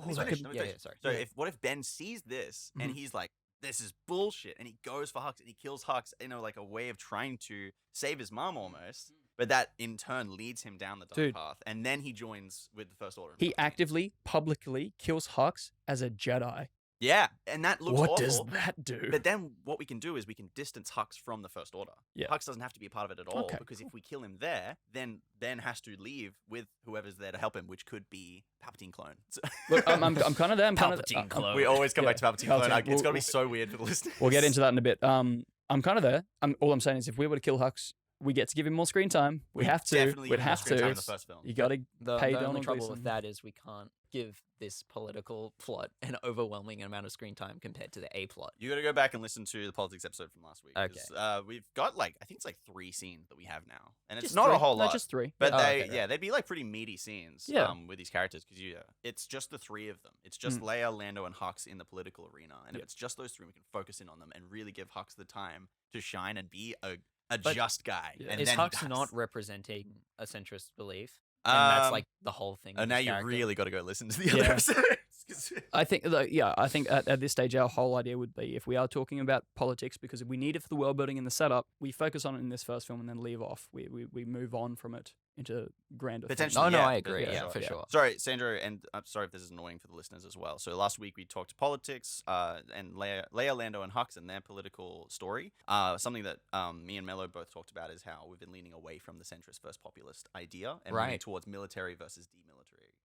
Please that finish, could- let me yeah, finish. sorry. So Yeah. what if Ben sees this and he's like, this is bullshit, and he goes for Hux and he kills Hux, like a way of trying to save his mom almost. But that in turn leads him down the dark Dude. path, and then he joins with the First Order. in He Palpatine. actively, publicly kills Hux as a Jedi. Yeah, and that looks What awful. does that do? But then what we can do is we can distance Hux from the First Order. Yeah. Hux doesn't have to be a part of it at all Okay, because cool. if we kill him there, then Ben has to leave with whoever's there to help him, which could be Palpatine clone. So- Look, I'm kind of there. I'm kind of Palpatine clone. we always come Yeah, back to Palpatine, Palpatine. clone. It's We'll- got to be so weird for the listeners. We'll get into that in a bit. I'm kind of there. All I'm saying is if we were to kill Hux, we get to give him more screen time. We have to. Definitely We'd give him more have screen time to. in the first film. You got to The pay only Donald trouble Gleason. with that is we can't give this political plot an overwhelming amount of screen time compared to the A plot. You got to go back and listen to the politics episode from last week. 'cause, Okay. we've got I think it's 3 scenes that we have now, and it's Just not three. a whole No, lot. just 3. But Oh, they, okay, right. they'd be pretty meaty scenes. Yeah. With these characters because it's just the 3 of them. It's just Leia, Lando, and Hux in the political arena, and if Yep. it's just those 3, we can focus in on them and really give Hux the time to shine and be a But just guy. Yeah. And Is then he Hux does. not representing a centrist belief? And that's like the whole thing. Oh, with now his you character? really got to go listen to the other Yeah. episodes. 'cause- I think, I think at this stage, our whole idea would be if we are talking about politics, because if we need it for the world building and the setup, we focus on it in this first film and then leave off. We move on from it into grander things. Potentially. Oh, no, yeah, I agree. yeah, For yeah. sure. Sorry, Sandro, and I'm sorry if this is annoying for the listeners as well. So last week we talked politics, and Leia, Lando, and Hux and their political story. Something that me and Mello both talked about is how we've been leaning away from the centrist versus populist idea and moving Right. towards military versus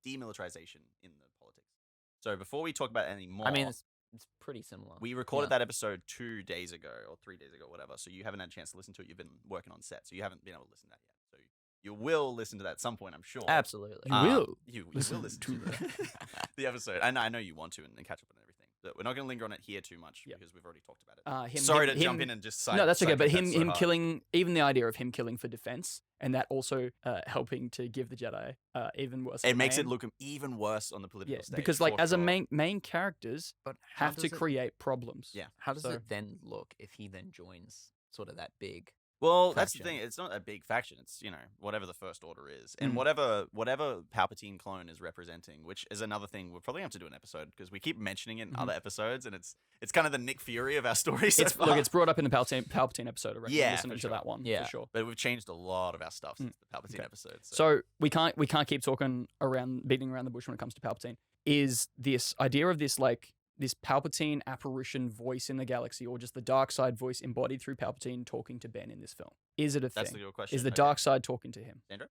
demilitarization in the politics. So before we talk about any more, I mean, it's pretty similar. we recorded Yeah. that episode 2 days ago or 3 days ago, whatever. So you haven't had a chance to listen to it. You've been working on set, so you haven't been able to listen to that yet. So you will listen to that at some point, I'm sure. Absolutely. You will You will listen listen to to the episode. I know you want to and catch up on everything. But we're not going to linger on it here too much Yeah. because we've already talked about it. Him, Sorry him- to jump him- in and just No, that's okay. But sidetrack that so him hard. killing, even the idea of him killing for defense, and that also helping to give the Jedi even worse. of It a makes it name. look even worse on the political Yeah, stage. because for as a sure. main characters But how have to does it- create problems. Yeah. How does So- it then look if he then joins sort of that big? Well, that's the faction? thing. It's not a big faction. It's whatever the First Order is, and Mm. whatever Palpatine clone is representing, which is another thing we'll probably have to do an episode because we keep mentioning it in other episodes, and it's kind of the Nick Fury of our story. So It's far. look, it's brought up in the Palpatine episode. I recommend Yeah, listening for to sure. that one Yeah. for sure. But we've changed a lot of our stuff since the Palpatine okay. episode. So we can't keep talking beating around the bush when it comes to Palpatine. Is this idea of this this Palpatine apparition voice in the galaxy, or just the dark side voice embodied through Palpatine talking to Ben in this film? Is it a that's thing? the good question. Is the Okay. dark side talking to him? Sandro?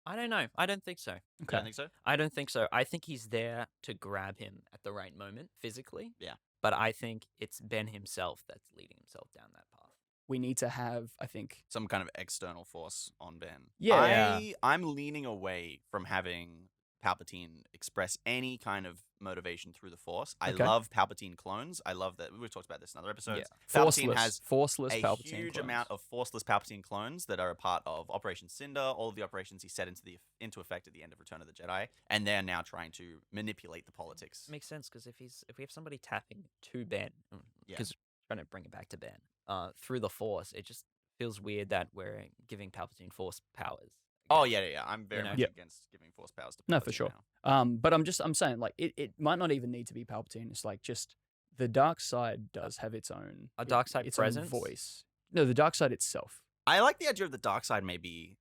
I don't know. I don't think so. You don't think so? I don't think so. I think he's there to grab him at the right moment physically. Yeah. But I think it's Ben himself that's leading himself down that path. We need to have, I think, Some kind of external force on Ben. Yeah. I'm leaning away from having Palpatine express any kind of motivation through the Force. I Okay. love Palpatine clones. I love that. We've talked about this in other episodes. Yeah. Palpatine forceless, has forceless a Palpatine huge clones. amount of forceless Palpatine clones that are a part of Operation Cinder, all of the operations he set into effect at the end of Return of the Jedi, and they're now trying to manipulate the politics. Makes sense because if we have somebody tapping to Ben, Yeah. because trying to bring it back to Ben, through the Force, it just feels weird that we're giving Palpatine Force powers. Oh yeah. I'm very know? much Yeah. against giving Force powers to Palpatine No, for sure. now. But I'm saying it might not even need to be Palpatine. It's like just the dark side does have its own A dark side its presence? own voice. No, the dark side itself. I like the idea of the dark side maybe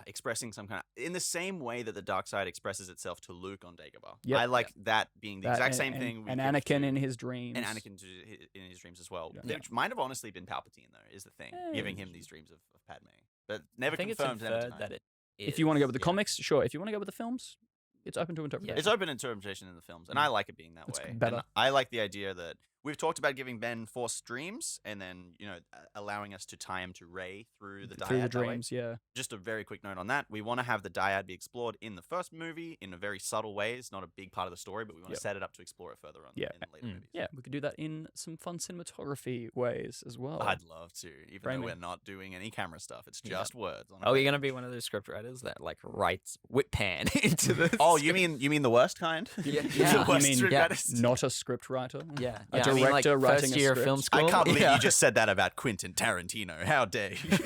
expressing some kind of, in the same way that the dark side expresses itself to Luke on Dagobah. Yep. I like that being the exact same thing. And Anakin in his dreams. And Anakin in his dreams as well. Yeah. Which might have honestly been Palpatine, though, is the thing. Giving him these dreams of Padme. But never I think confirmed. it's never inferred denied. that it If you want to go with the yeah. comics, sure. If you want to go with the films, it's open to interpretation. It's open interpretation in the films, and I like it being that It's way. better. And I like the idea that we've talked about giving Ben Force dreams, and then allowing us to tie him to Rey through the dyad. Through the that way. dreams, yeah. Just a very quick note on that: we want to have the dyad be explored in the first movie in a very subtle way. It's not a big part of the story, but we want to set it up to explore it further on Yeah. in later movies. Yeah, we could do that in some fun cinematography ways as well. I'd love to, even Framing. though we're not doing any camera stuff. It's Yeah. just words. On a Oh, you're page. gonna be one of those script writers that like writes whip pan into the. Oh, you mean the worst kind? Yeah. The Yeah. worst You mean script yeah. writers? Not a script writer. Yeah, A yeah, I mean, like, director writing first a year script. film school. I can't believe Yeah. you just said that about Quentin Tarantino. How dare you?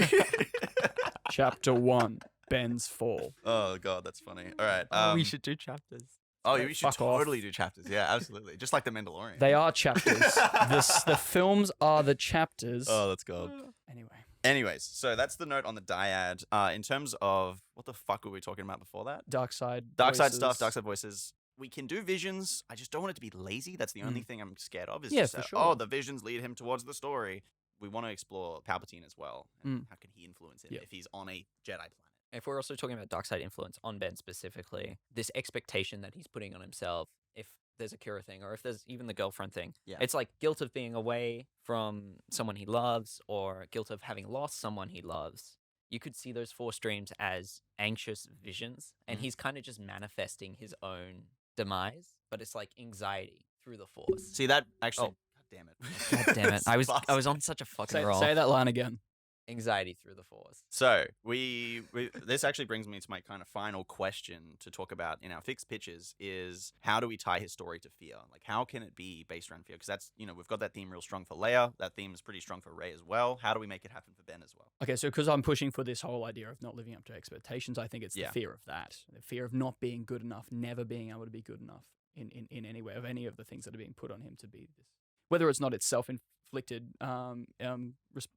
Chapter 1, Ben's Fall. Oh god, that's funny. All right. we should do chapters. Oh, we should Fuck off. totally do chapters. Yeah, absolutely. Just like the Mandalorian. They are chapters. The films are the chapters. Oh, that's god. Anyway. Anyways, so that's the note on the dyad. In terms of what the fuck were we talking about before that? Dark side. Dark side voices. stuff, dark side voices. We can do visions. I just don't want it to be lazy. That's the only thing I'm scared of. Is Yeah, just for that, sure. oh, the visions lead him towards the story. We want to explore Palpatine as well. And how can he influence him Yeah. if he's on a Jedi planet? If we're also talking about dark side influence on Ben specifically, this expectation that he's putting on himself, if there's a Kira thing or if there's even the girlfriend thing, Yeah. it's like guilt of being away from someone he loves or guilt of having lost someone he loves. You could see those Force dreams as anxious visions, and he's kind of just manifesting his own demise, but it's like anxiety through the Force. See that actually. Oh. God damn it. God damn it! I was on such a fucking roll. Say that line again. Anxiety through the Force. So we this actually brings me to my kind of final question to talk about in our fixed pitches is how do we tie his story to fear? Like how can it be based around fear? Because that's we've got that theme real strong for Leia. That theme is pretty strong for Rey as well. How do we make it happen for Ben as well? Okay, so because I'm pushing for this whole idea of not living up to expectations, I think it's the fear of that. The fear of not being good enough, never being able to be good enough in any way, of any of the things that are being put on him to be this. Whether it's not its self-inflicted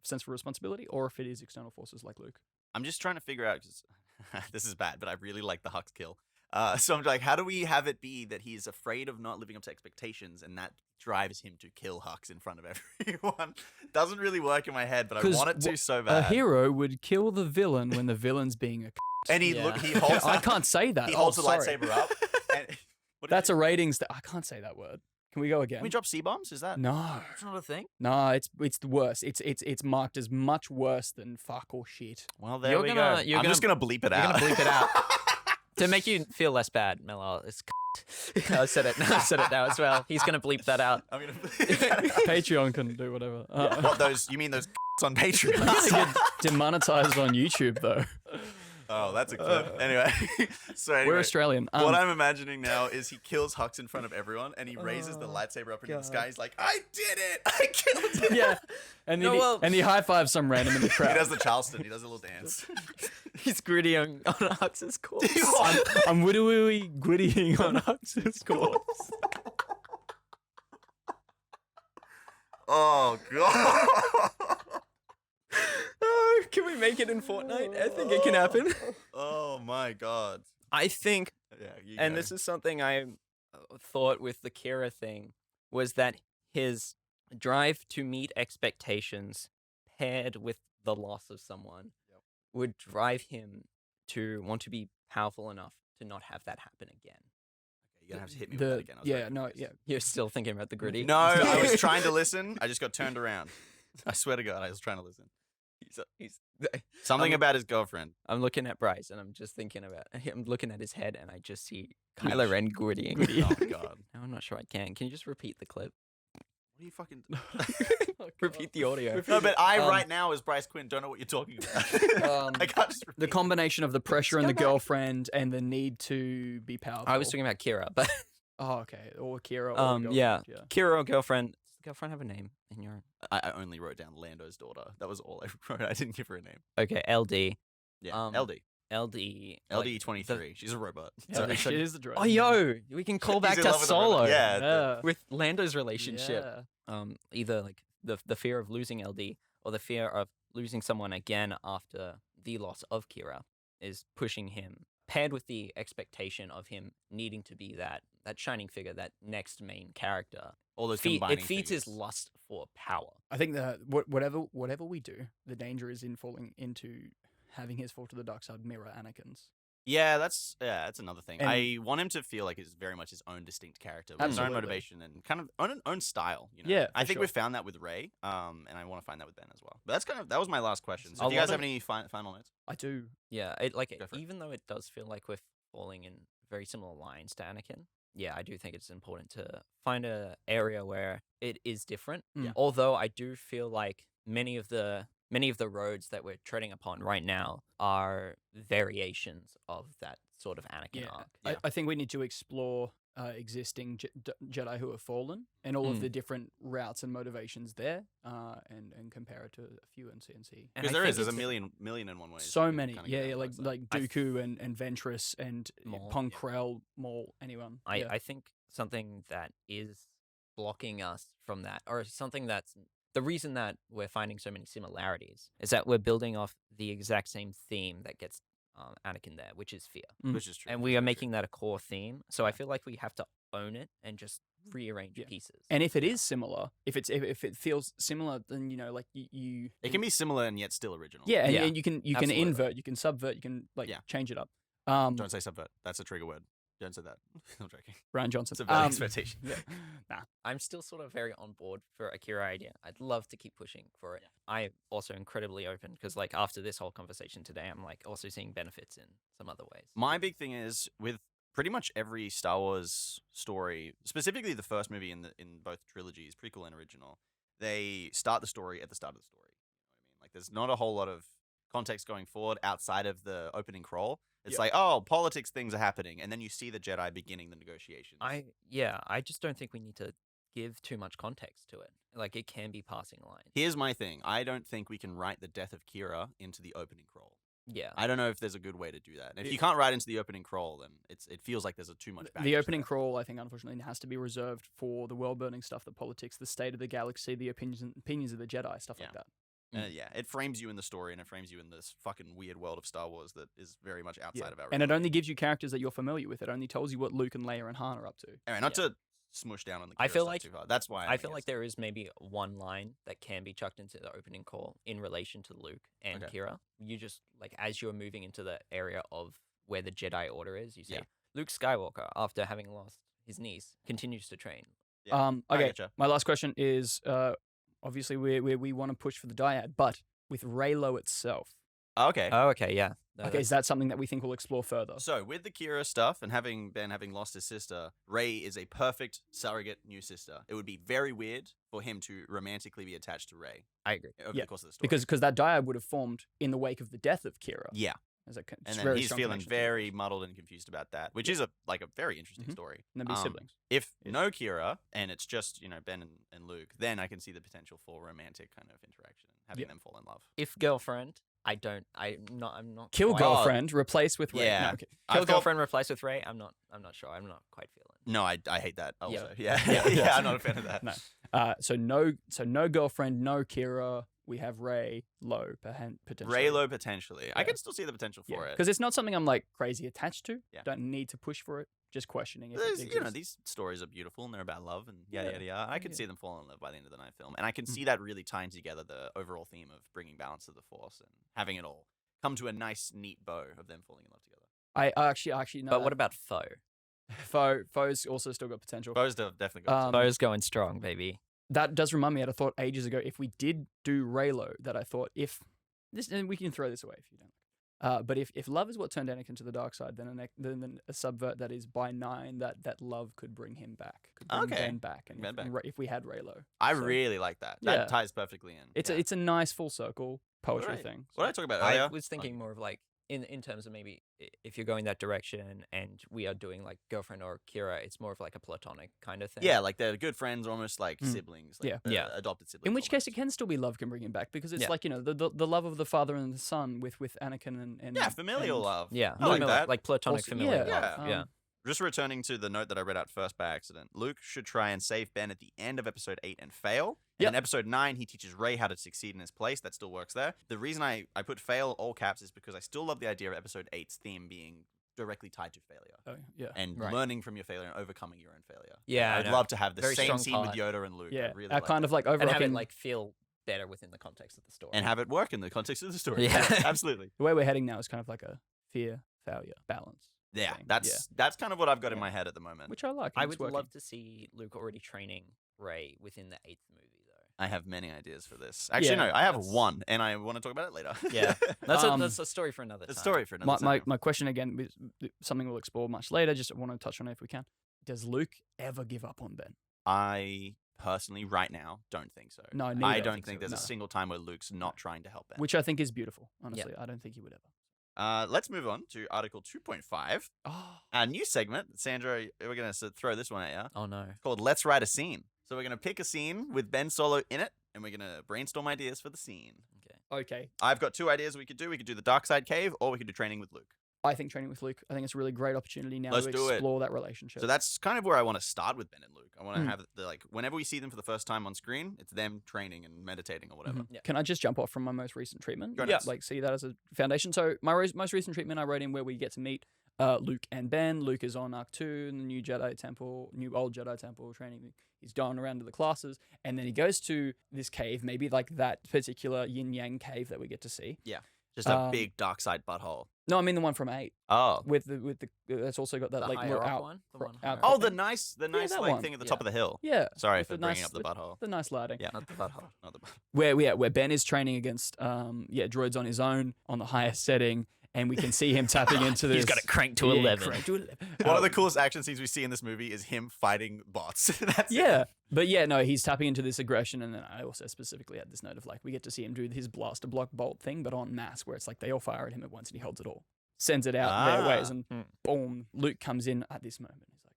sense of responsibility or if it is external forces like Luke. I'm just trying to figure out, because this is bad, but I really like the Hux kill. So I'm like, how do we have it be that he's afraid of not living up to expectations and that drives him to kill Hux in front of everyone? Doesn't really work in my head, but I want it to so A bad. hero would kill the villain when the villain's being a And he Yeah. he holds I can't say that. he holds the sorry. lightsaber up. And, what did That's you- a ratings that I can't say that word. Can we go again? Can we drop C-bombs? Is that? No. That's not a thing. No, it's the worst. It's marked as much worse than fuck or shit. Well, there You're we gonna- go. you're I'm just gonna- going to bleep it You're out. gonna bleep it out to make you feel less bad, Melo. It's I said it. I said it now as well. He's gonna bleep that out. I'm going to bleep that out. Patreon can do whatever. What, those? You mean those on Patreon? I'm gonna get demonetized on YouTube though. Oh, that's a clip. Anyway, so anyway, We're Australian. what I'm imagining now is he kills Hux in front of everyone, and he raises the lightsaber up into the sky. He's like, "I did it! I killed it!" yeah, and then No, well- he high fives some random in the He crowd. does the Charleston. He does a little dance. He's gritty on Hux's corpse. I'm widowy grittying on Hux's corpse. Oh god. Oh, can we make it in Fortnite? I think it can happen. Oh my god. I think, Yeah, you and go. this is something I thought with the Kira thing, was that his drive to meet expectations paired with the loss of someone would drive him to want to be powerful enough to not have that happen again. You're gonna have to hit me with that again. I was very confused. You're still thinking about the gritty? No, I was trying to listen. I just got turned around. I swear to God, I was trying to listen. He's Something about his girlfriend. I'm looking at Bryce and I'm just thinking about. I'm looking at his head and I just see Kylo Ren grittying. Oh god. No, I'm not sure I can. Can you just repeat the clip? What are you fucking? Repeat the audio. No, but I right now as Bryce Quinn don't know what you're talking about. I can't just repeat. The combination of the pressure and the girlfriend and the need to be powerful. I was talking about Kira, but Oh, okay. Or Kira. Or the yeah, girlfriend, Kira or girlfriend. Does the girlfriend have a name in your? I only wrote down Lando's daughter. That was all I wrote. I didn't give her a name. Okay, LD. Yeah, LD. LD 23. She's a robot. Yeah, Sorry. she is the droid. Oh, yo, we can call back He's in to love with the robot. Solo. Yeah. Yeah. With Lando's relationship. Yeah. Either like the fear of losing LD or the fear of losing someone again after the loss of Kira is pushing him, paired with the expectation of him needing to be that shining figure, that next main character. All those It combining feeds his figures. lust for power. I think that whatever we do, the danger is in falling into having his fall to the dark side mirror Anakin's. Yeah, that's another thing. And- I want him to feel like he's very much his own distinct character, with his own Absolutely. motivation and kind of own style. You know? Yeah, I for think sure. we've found that with Rey, and I want to find that with Ben as well. But that was my last question. So, A do you guys lot have of- any final notes? I do. Yeah, Go for it. even though it does feel like we're falling in very similar lines to Anakin, yeah, I do think it's important to find a area where it is different. Yeah. Although I do feel like many of the roads that we're treading upon right now are variations of that sort of Anakin arc. Yeah. I think we need to explore existing Jedi who have fallen and all of the different routes and motivations there, and compare it to a few and see. And Because I there's think a it's- million and one ways. So to many, kinda get yeah, around like that. like Dooku and Ventress and Maul, Punk yeah. Krell, Maul, anyone. I think something that is blocking us from that, or something that's the reason that we're finding so many similarities, is that we're building off the exact same theme that gets Anakin there, which is fear. Which is true. And we are making that a core theme. So I feel like we have to own it and just rearrange Yeah. pieces. And if it is similar, if it feels similar, then like you It can be similar and yet still original. yeah, and, Yeah, and you can absolutely. invert, you can subvert, you can Yeah. change it up. Don't say subvert. That's a trigger word. Don't say that. I'm joking. Ryan Johnson. Subvert expectation. Yeah. Nah. I'm still sort of very on board for Akira idea. I'd love to keep pushing for it. I'm also incredibly open because, like, after this whole conversation today, I'm like also seeing benefits in some other ways. My big thing is with pretty much every Star Wars story, specifically the first movie in both trilogies, prequel and original, they start the story at the start of the story. You know what I mean? Like, there's not a whole lot of context going forward outside of the opening crawl. It's Yeah. like, oh, politics things are happening, and then you see the Jedi beginning the negotiations. I just don't think we need to give too much context to it. Like, it can be passing lines. Here's my thing. I don't think we can write the death of Kira into the opening crawl. Yeah. I don't know if there's a good way to do that. And if Yeah. you can't write into the opening crawl, then it feels like there's too much baggage The opening there. crawl, I think, unfortunately, has to be reserved for the world-burning stuff, the politics, the state of the galaxy, the opinions of the Jedi, stuff like that. Yeah, it frames you in the story and it frames you in this fucking weird world of Star Wars that is very much outside of our And it reality. only gives you characters that you're familiar with. It only tells you what Luke and Leia and Han are up to. Anyway, not to smush down on the I Kira feel stuff like- too hard. That's why I feel like there is maybe one line that can be chucked into the opening call in relation to Luke and Okay. Kira. You just, like, as you're moving into the area of where the Jedi Order is, you see Yeah. Luke Skywalker, after having lost his niece, continues to train. Yeah, I Okay, getcha. my last question is, obviously, we want to push for the dyad, but with Reylo itself, Okay. Oh, okay, yeah. No, okay, is that something that we think we'll explore further? So with the Kira stuff and having lost his sister, Rey is a perfect surrogate new sister. It would be very weird for him to romantically be attached to Rey I agree. over Yeah, the course of the story. Because that dyad would have formed in the wake of the death of Kira. yeah, As a and then he's feeling very muddled and confused about that, which is a very interesting Mhm. story. And then be siblings. If Yeah. no Kira and it's just Ben and Luke, then I can see the potential for romantic kind of interaction and having Yeah. them fall in love. If girlfriend, I'm not Kill quite- girlfriend, replace with Rey. Yeah. No, okay. I Kill thought- girlfriend replaced with Rey. I'm not sure. I'm not quite feeling. No, I hate that Yeah. also. Yeah, Yeah. yeah, I'm not a fan of that. No. So no girlfriend, no Kira. We have Rey Lo potentially. Reylo potentially. I Yeah. can still see the potential for it. because it's not something I'm like crazy attached to. Yeah. Don't need to push for it. Just questioning if There's, it you know, exists. these stories are beautiful and they're about love and yada Yeah. yada yada. I can Yeah. see them falling in love by the end of the night film, and I can Mm. see that really tying together the overall theme of bringing balance to the Force and having it all come to a nice, neat bow of them falling in love together. I actually no. But what about Foe? Foe's also still got potential. Bo's definitely got. Foe's going strong, baby. That does remind me. I had a thought ages ago. If we did do Reylo, that I thought if this, and we can throw this away if you don't. But if love is what turned Anakin to the dark side, then a subvert that is by 9 that love could bring him back, could bring Okay. Ben back, and Ben back. if we had Reylo, I so- really like that. That Yeah. ties perfectly in. It's yeah. a nice full circle poetry What did I- thing. What did I talk about I earlier? was thinking more of like in terms of maybe if you're going that direction and we are doing like girlfriend or Kira, it's more of like a platonic kind of thing. Yeah, like they're good friends, almost like Mm. siblings. Like Yeah. adopted siblings. In which case, it almost. can still be love can bring him back because it's Yeah. like the love of the father and the son with Anakin and Yeah, familial and- love. Yeah, I like familiar- that. like platonic Also- familiar yeah, love. Yeah, Just returning to the note that I read out first by accident, Luke should try and save Ben at the end of episode 8 and fail. And in episode 9, he teaches Rey how to succeed in his place. That still works there. The reason I put fail all caps is because I still love the idea of episode 8's theme being directly tied to failure. Oh, yeah. And learning from your failure and overcoming your own failure. Yeah, I'd love to have the Very same strong scene part. with Yoda and Luke. Yeah, I really our like kind that. of like And have it overarching. like feel better within the context of the story. And have it work in the context of the story. Yeah. Absolutely. The way we're heading now is kind of like a fear, failure, balance. Yeah, thing. that's kind of what I've got in Yeah. my head at the moment. Which I like. I and it's would working. love to see Luke already training Rey within the 8th movie, though. I have many ideas for this. Actually, no, I have one, and I want to talk about it later. Yeah, that's a story for another time. a story for another time. My question again, something we'll explore much later. Just want to touch on it if we can. Does Luke ever give up on Ben? I personally, right now, don't think so. No, I neither. don't think there's No. a single time where Luke's not trying to help Ben. Which I think is beautiful. Honestly, I don't think he would ever. Let's move on to Article 2.5. Oh, Our new segment, Sandro, we're going to throw this one at you. Oh no. Called Let's Write a Scene. So we're going to pick a scene with Ben Solo in it, and we're going to brainstorm ideas for the scene. okay. I've got 2 ideas we could do. We could do the Dark Side Cave, or we could do Training with Luke. I think training with Luke. I think it's a really great opportunity now Let's to do it. explore that relationship. So that's kind of where I want to start with Ben and Luke. I want to Mm. have the, like, whenever we see them for the first time on screen, it's them training and meditating or whatever. Mhm. Yeah. Can I just jump off from my most recent treatment? Go nuts. Like see that as a foundation. So my most recent treatment, I wrote in where we get to meet Luke and Ben. Luke is on Arc 2 in the new old Jedi Temple training. He's going around to the classes, and then he goes to this cave, maybe like that particular yin yang cave that we get to see. Just a big dark side butthole. No, I mean the one from 8 Oh. with the that's also got that The like higher little up out. one? The cro- one out higher Oh, up. the nice that like one. thing at the top of the hill. Yeah. Sorry with for the bringing nice- up the butthole. The nice lighting. Yeah. Not the butthole. Not the butthole. Where Ben is training against droids on his own on the highest setting, and we can see him tapping into this. He's got it cranked to 11. Cranked to 11. One of the coolest action scenes we see in this movie is him fighting bots. That's it. Yeah, but yeah, no, he's tapping into this aggression, and then I also specifically had this note of like we get to see him do his blaster block bolt thing, but en masse, where it's like they all fire at him at once, and he holds it all, sends it out their ways, and boom, Luke comes in at this moment. He's like,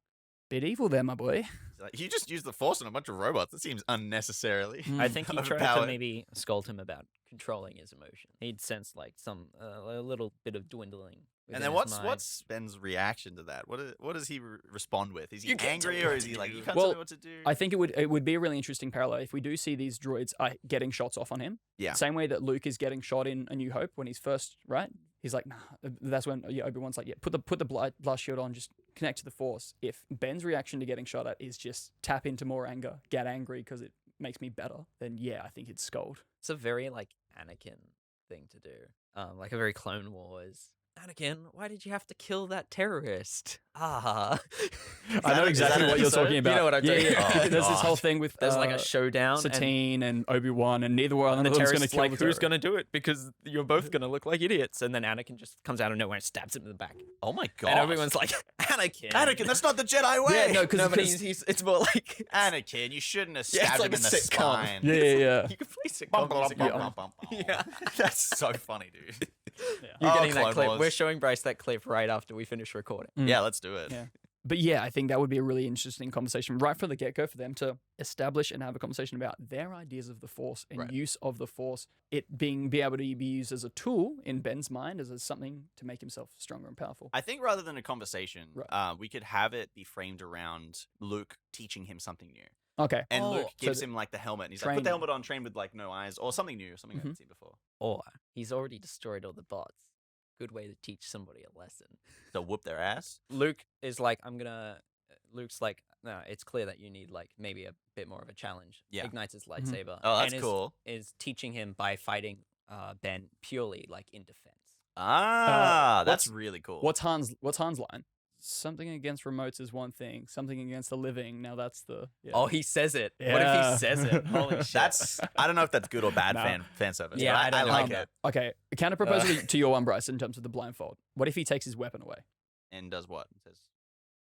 "Bit evil there, my boy." He's like, you just used the Force on a bunch of robots. That seems unnecessarily. I think he tried to overpowered. maybe scold him about controlling his emotion. He'd sense like a little bit of dwindling. And within then his mind. what's Ben's reaction to that? What does he respond with? Is he You can't angry tell me or what is to he like do. you can't Well, tell me what to do? I think it would be a really interesting parallel if we do see these droids getting shots off on him. Yeah. Same way that Luke is getting shot in A New Hope when he's first right. He's like, nah. That's when Obi-Wan's like, yeah, put the blast shield on, just connect to the Force. If Ben's reaction to getting shot at is just tap into more anger, get angry because it makes me better, then yeah, I think it's scold. It's a very like Anakin thing to do. Like a very Clone Wars. Anakin, why did you have to kill that terrorist? Ah. I know exactly what you're talking about. You know what I'm talking yeah. about. Oh, There's this God. whole thing with There's like a showdown. Satine and Obi-Wan, and neither one And of the them's going to terrorist's kill like, the who's terrorist. going to do it? Because you're both going to look like idiots. And then Anakin just comes out of nowhere and stabs him in the back. Oh my god. And everyone's like, Anakin. Anakin, that's not the Jedi way. Yeah, no, because No, but it's more like... Anakin, you shouldn't have Yeah, it's stabbed like him in a the sitcom. spine. Yeah. You can play sitcom Bum, bum, music. bum, on- bum, bum, bum. Yeah. That's so funny, dude. You're Oh, getting Clone that clip. Wars. We're showing Bryce that clip right after we finish recording. Mm. Yeah, let's do it. Yeah. But yeah, I think that would be a really interesting conversation right from the get-go for them to establish and have a conversation about their ideas of the Force and Right. use of the Force, it being be able to be used as a tool in Ben's mind as something to make himself stronger and powerful. I think rather than a conversation, Right. we could have it be framed around Luke teaching him something new. Okay. And Oh, Luke so gives the- him like the helmet. And he's like, put the training. helmet on, train with like no eyes, or something new, something I haven't seen before. Or he's already destroyed all the bots. Good way to teach somebody a lesson. To whoop their ass. Luke is like, Luke's like, no, it's clear that you need like maybe a bit more of a challenge. Yeah. Ignites his lightsaber. Oh, that's and cool. Is teaching him by fighting Ben purely like in defense. Ah, that's what's- really cool. What's Han's line? Something against remotes is one thing. Something against the living. Now that's the yeah. Oh, he says it. What if Yeah. he says it? Holy shit. That's I don't know if that's good or bad No. fan service. Yeah, but I I don't like know. it. Okay, a counter proposal to your one, Bryce, in terms of the blindfold. What if he takes his weapon away? And does what? It says,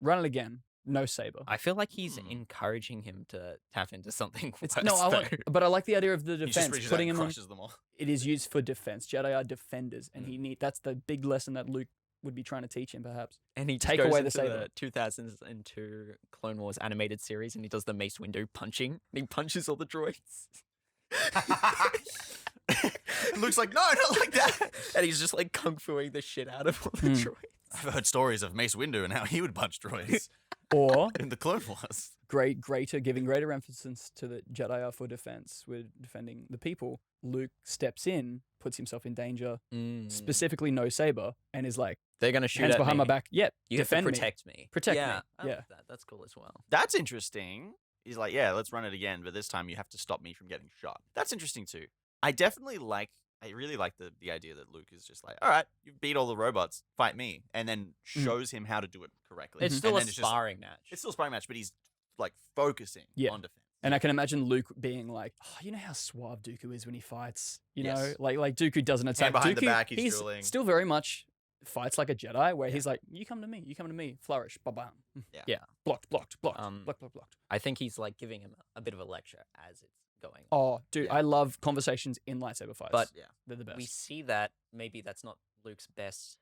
Run it again. No saber. I feel like he's Hmm. encouraging him to tap into something It's, worse, no, I though. want, but I like the idea of the he just defense. reaches Putting out him and on. crushes them all. It is used for defense. Jedi are defenders, and Mm. that's the big lesson that Luke would be trying to teach him, perhaps. And he just Take goes away the into saber. the 2002 Clone Wars animated series, and he does the Mace Windu punching. And he punches all the droids. Luke's like, no, not like that. And he's just like kung fuing the shit out of all the Hmm. droids. I've heard stories of Mace Windu and how he would punch droids Or in the Clone Wars. giving greater emphasis to the Jedi are for defense. We're defending the people. Luke steps in, puts himself in danger, specifically no saber, and is like, They're gonna shoot hands at behind me. my back. Yep, You have to defend me. protect me. Protect yeah, me. I Yeah. like that. That's cool as well. That's interesting. He's like, yeah, let's run it again, but this time you have to stop me from getting shot. That's interesting too. I really like the idea that Luke is just like, all right, you've beat all the robots, fight me, and then shows him how to do it correctly. It's still And a then sparring match. It's still a sparring match, but he's like focusing on defense. And I can imagine Luke being like, oh, you know how suave Dooku is when he fights? You Yes. know, like Dooku doesn't attack. Hand behind Dooku, the back, he's dueling. still very much fights like a Jedi, where he's like, you come to me, flourish, ba-bam. Yeah. Blocked, blocked. I think he's like giving him a bit of a lecture as it's going. Oh, dude, Yeah. I love conversations in lightsaber fights. But they're the best. we see that maybe that's not Luke's best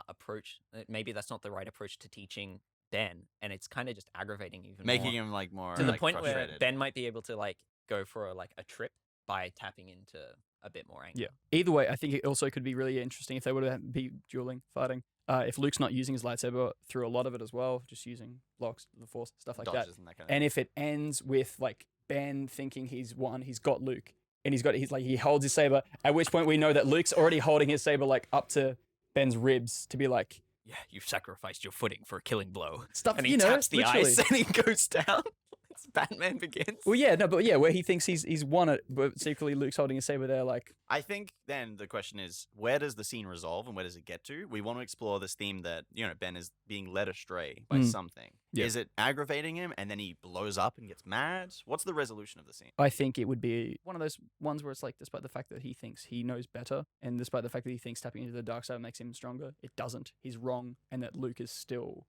approach. Maybe that's not the right approach to teaching Ben, and it's kind of just aggravating even Making more. him like more To the like, point frustrated. where Ben might be able to like go for a trip by tapping into a bit more anger. Yeah. Either way, I think it also could be really interesting if they were to be dueling, fighting. If Luke's not using his lightsaber through a lot of it as well, just using blocks, the Force, stuff like that. Dodges and that kind of And if it ends with like Ben thinking he's won, he's got Luke, and he holds his saber. At which point we know that Luke's already holding his saber like up to Ben's ribs to be like, Yeah, you've sacrificed your footing for a killing blow. stuff. And he you know, taps the literally. ice and he goes down. It's Batman Begins. Well, yeah, no, but yeah, where he thinks he's won it, but secretly Luke's holding his saber there, like, I think then the question is, where does the scene resolve and where does it get to? We want to explore this theme that, Ben is being led astray by something. Yeah. Is it aggravating him and then he blows up and gets mad? What's the resolution of the scene? I think it would be one of those ones where it's like, despite the fact that he thinks he knows better, and despite the fact that he thinks tapping into the dark side makes him stronger, it doesn't. He's wrong, and that Luke is still,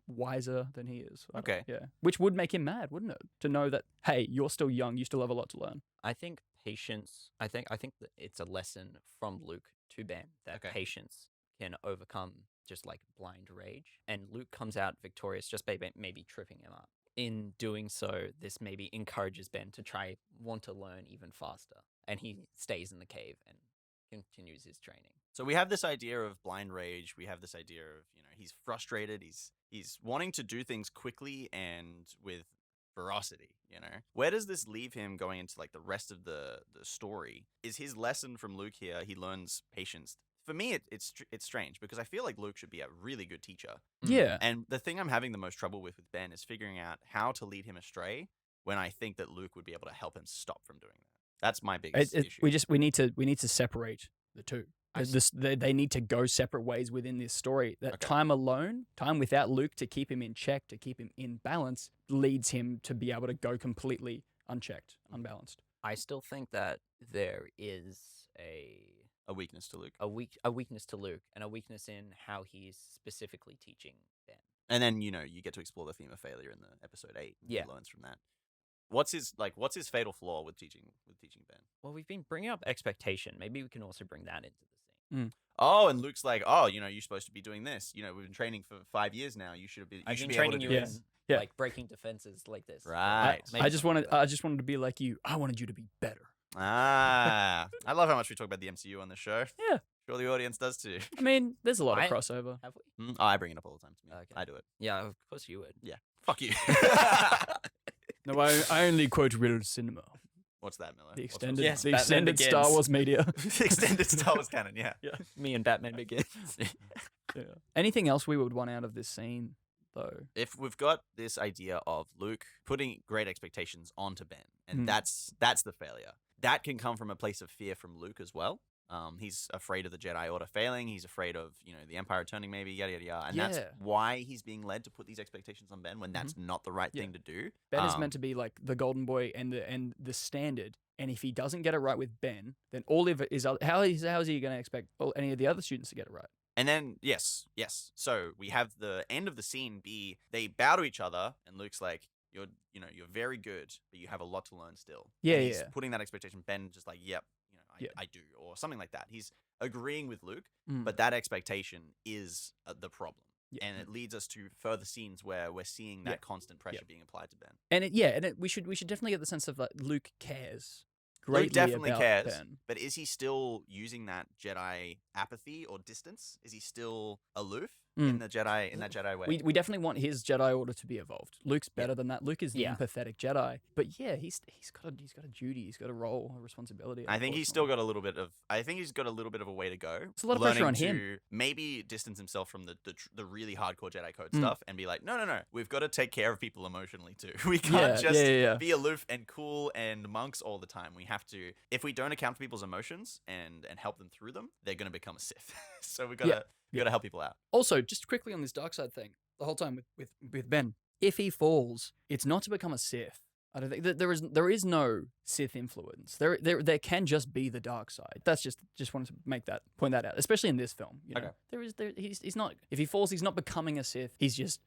wiser than he is. Okay. Yeah. Which would make him mad, wouldn't it? To know that, hey, you're still young, you still have a lot to learn. I think patience. I think that it's a lesson from Luke to Ben that Okay. patience can overcome just like blind rage, and Luke comes out victorious just by maybe tripping him up. In doing so, this maybe encourages Ben to want to learn even faster, and he stays in the cave and continues his training. So we have this idea of blind rage. We have this idea of, he's frustrated. He's wanting to do things quickly and with ferocity, Where does this leave him going into like the rest of the story? Is his lesson from Luke here, he learns patience? For me, it's strange because I feel like Luke should be a really good teacher. Yeah. And the thing I'm having the most trouble with Ben is figuring out how to lead him astray when I think that Luke would be able to help him stop from doing that. That's my biggest issue. We need to separate the two. They need to go separate ways within this story. That time alone, time without Luke to keep him in check, to keep him in balance, leads him to be able to go completely unchecked, unbalanced. I still think that there is A weakness to Luke. a weakness to Luke, and a weakness in how he's specifically teaching Ben. And then, you get to explore the theme of failure in the episode 8. And Yeah. He learns from that. What's his fatal flaw with teaching Ben? Well, we've been bringing up expectation. Maybe we can also bring that into the scene. Oh, and Luke's like, oh, you're supposed to be doing this. We've been training for 5 years now. You should be. I've should been be able training to you do in this. Yeah. like breaking defenses like this. Right. Maybe I just something wanted like that. to be like you. I wanted you to be better. Ah, I love how much we talk about the MCU on this show. Yeah. Sure, the audience does too. I mean, there's a lot I- of crossover. Have we? Oh, I bring it up all the time to me. Okay. I do it. Yeah, of course you would. Fuck you. No, I only quote real cinema. What's that, Miller? The What's extended, Yes, the Batman extended Star Begins. Wars media. the extended Star Wars canon? Yeah. Me and Batman Begins. Yeah. Anything else we would want out of this scene, though? If we've got this idea of Luke putting great expectations onto Ben, and Mm. that's the failure. That can come from a place of fear from Luke as well. He's afraid of the Jedi Order failing. He's afraid of, the Empire returning, maybe, yada, yada, yada. And that's Yeah. why he's being led to put these expectations on Ben when that's not the right Yeah. thing to do. Ben is meant to be like the golden boy and the standard. And if he doesn't get it right with Ben, then all of it is how is he going to expect any of the other students to get it right? And then, yes. So we have the end of the scene be they bow to each other, and Luke's like, you're very good, but you have a lot to learn still. Yeah, And he's yeah. putting that expectation. Ben just like, yep, Yeah. I do, or something like that. He's agreeing with Luke, Mm. but that expectation is the problem. Yeah. And it leads us to further scenes where we're seeing that Yeah. constant pressure being applied to Ben. And we should definitely get the sense of like Luke cares greatly definitely about cares. Ben. But is he still using that Jedi apathy or distance? Is he still aloof in that Jedi way? We definitely want his Jedi Order to be evolved. Luke's better than that. Luke is the Yeah. empathetic Jedi. But yeah, he's got a duty. He's got a role, a responsibility. I think he's still got a little bit of. I think he's got a little bit of a way to go. It's a lot of pressure on Learning him. to maybe distance himself from the really hardcore Jedi code stuff and be like, no, we've got to take care of people emotionally too. We can't just be aloof and cool and monks all the time. We have to. If we don't account for people's emotions and help them through them, they're going to become a Sith. So we gotta help people out. Also, just quickly on this dark side thing, the whole time with Ben, if he falls, it's not to become a Sith. I don't think there is no Sith influence. There can just be the dark side. That's just wanted to point that out, especially in this film. You know? Okay. He's not. If he falls, he's not becoming a Sith. He's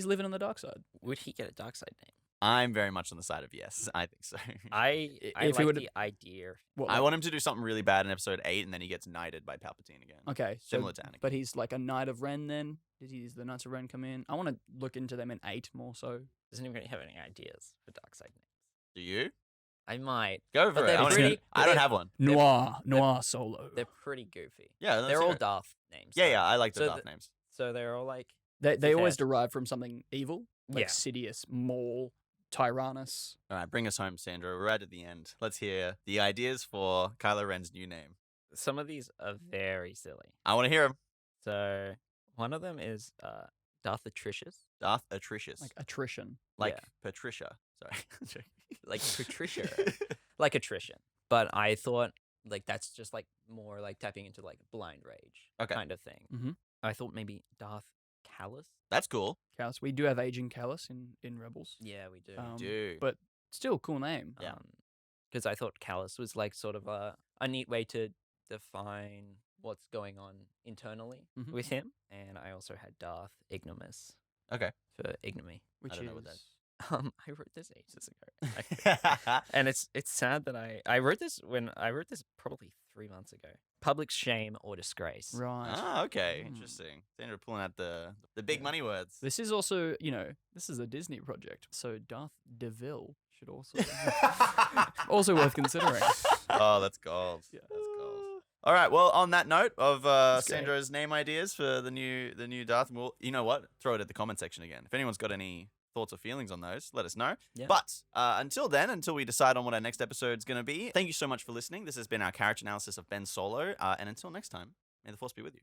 living on the dark side. Would he get a dark side name? I'm very much on the side of yes. I think so. I If he like would- the idea. I want him to do something really bad in episode 8, and then he gets knighted by Palpatine again. Okay, Similar to Anakin. But he's like a Knight of Ren. Then does the Knights of Ren come in? I want to look into them in 8 more. So Doesn't even have any ideas for dark side names. Do you? I might. Go for But it. they're I, wanna pretty- hear- I don't have one. Noir Solo. They're pretty goofy. Yeah, They're all Darth names. Yeah, though. yeah. I like the So Darth names. So they're all like They always fair. derive from something evil, like Yeah. Sidious, Maul, Tyrannus. All right, bring us home, Sandro. We're right at the end. Let's hear the ideas for Kylo Ren's new name. some of these are very silly. I want to hear him. So one of them is Darth Atricious. Darth Atricious. Like attrition. Like yeah. Patricia. Sorry. Like Patricia. Like attrition. But I thought like that's just like more like tapping into like blind rage kind of thing. Mhm. I thought maybe Darth Callous. That's cool. Callus. We do have Aging Callus in Rebels. Yeah, we do. Dude. But still, cool name. Yeah. Because I thought Callous was like sort of a neat way to define what's going on internally Mhm. with him. And I also had Darth Ignomus Okay. for ignominy. Which don't is know what that is. I wrote this ages ago. And it's sad that I wrote this probably 3 months ago. Public shame or disgrace. right. Ah, okay. Hmm. Interesting. Sandro pulling out the big money words. This is also, this is a Disney project, so Darth DeVille should also also worth considering. Oh, that's gold. Yeah. That's gold. All right. Well, on that note of That's great. Sandro's name ideas for the new Darth, well, you know what? Throw it at the comment section again. If anyone's got any thoughts or feelings on those, let us know. Yeah. But until then, until we decide on what our next episode is going to be, thank you so much for listening. This has been our character analysis of Ben Solo. And until next time, may the Force be with you.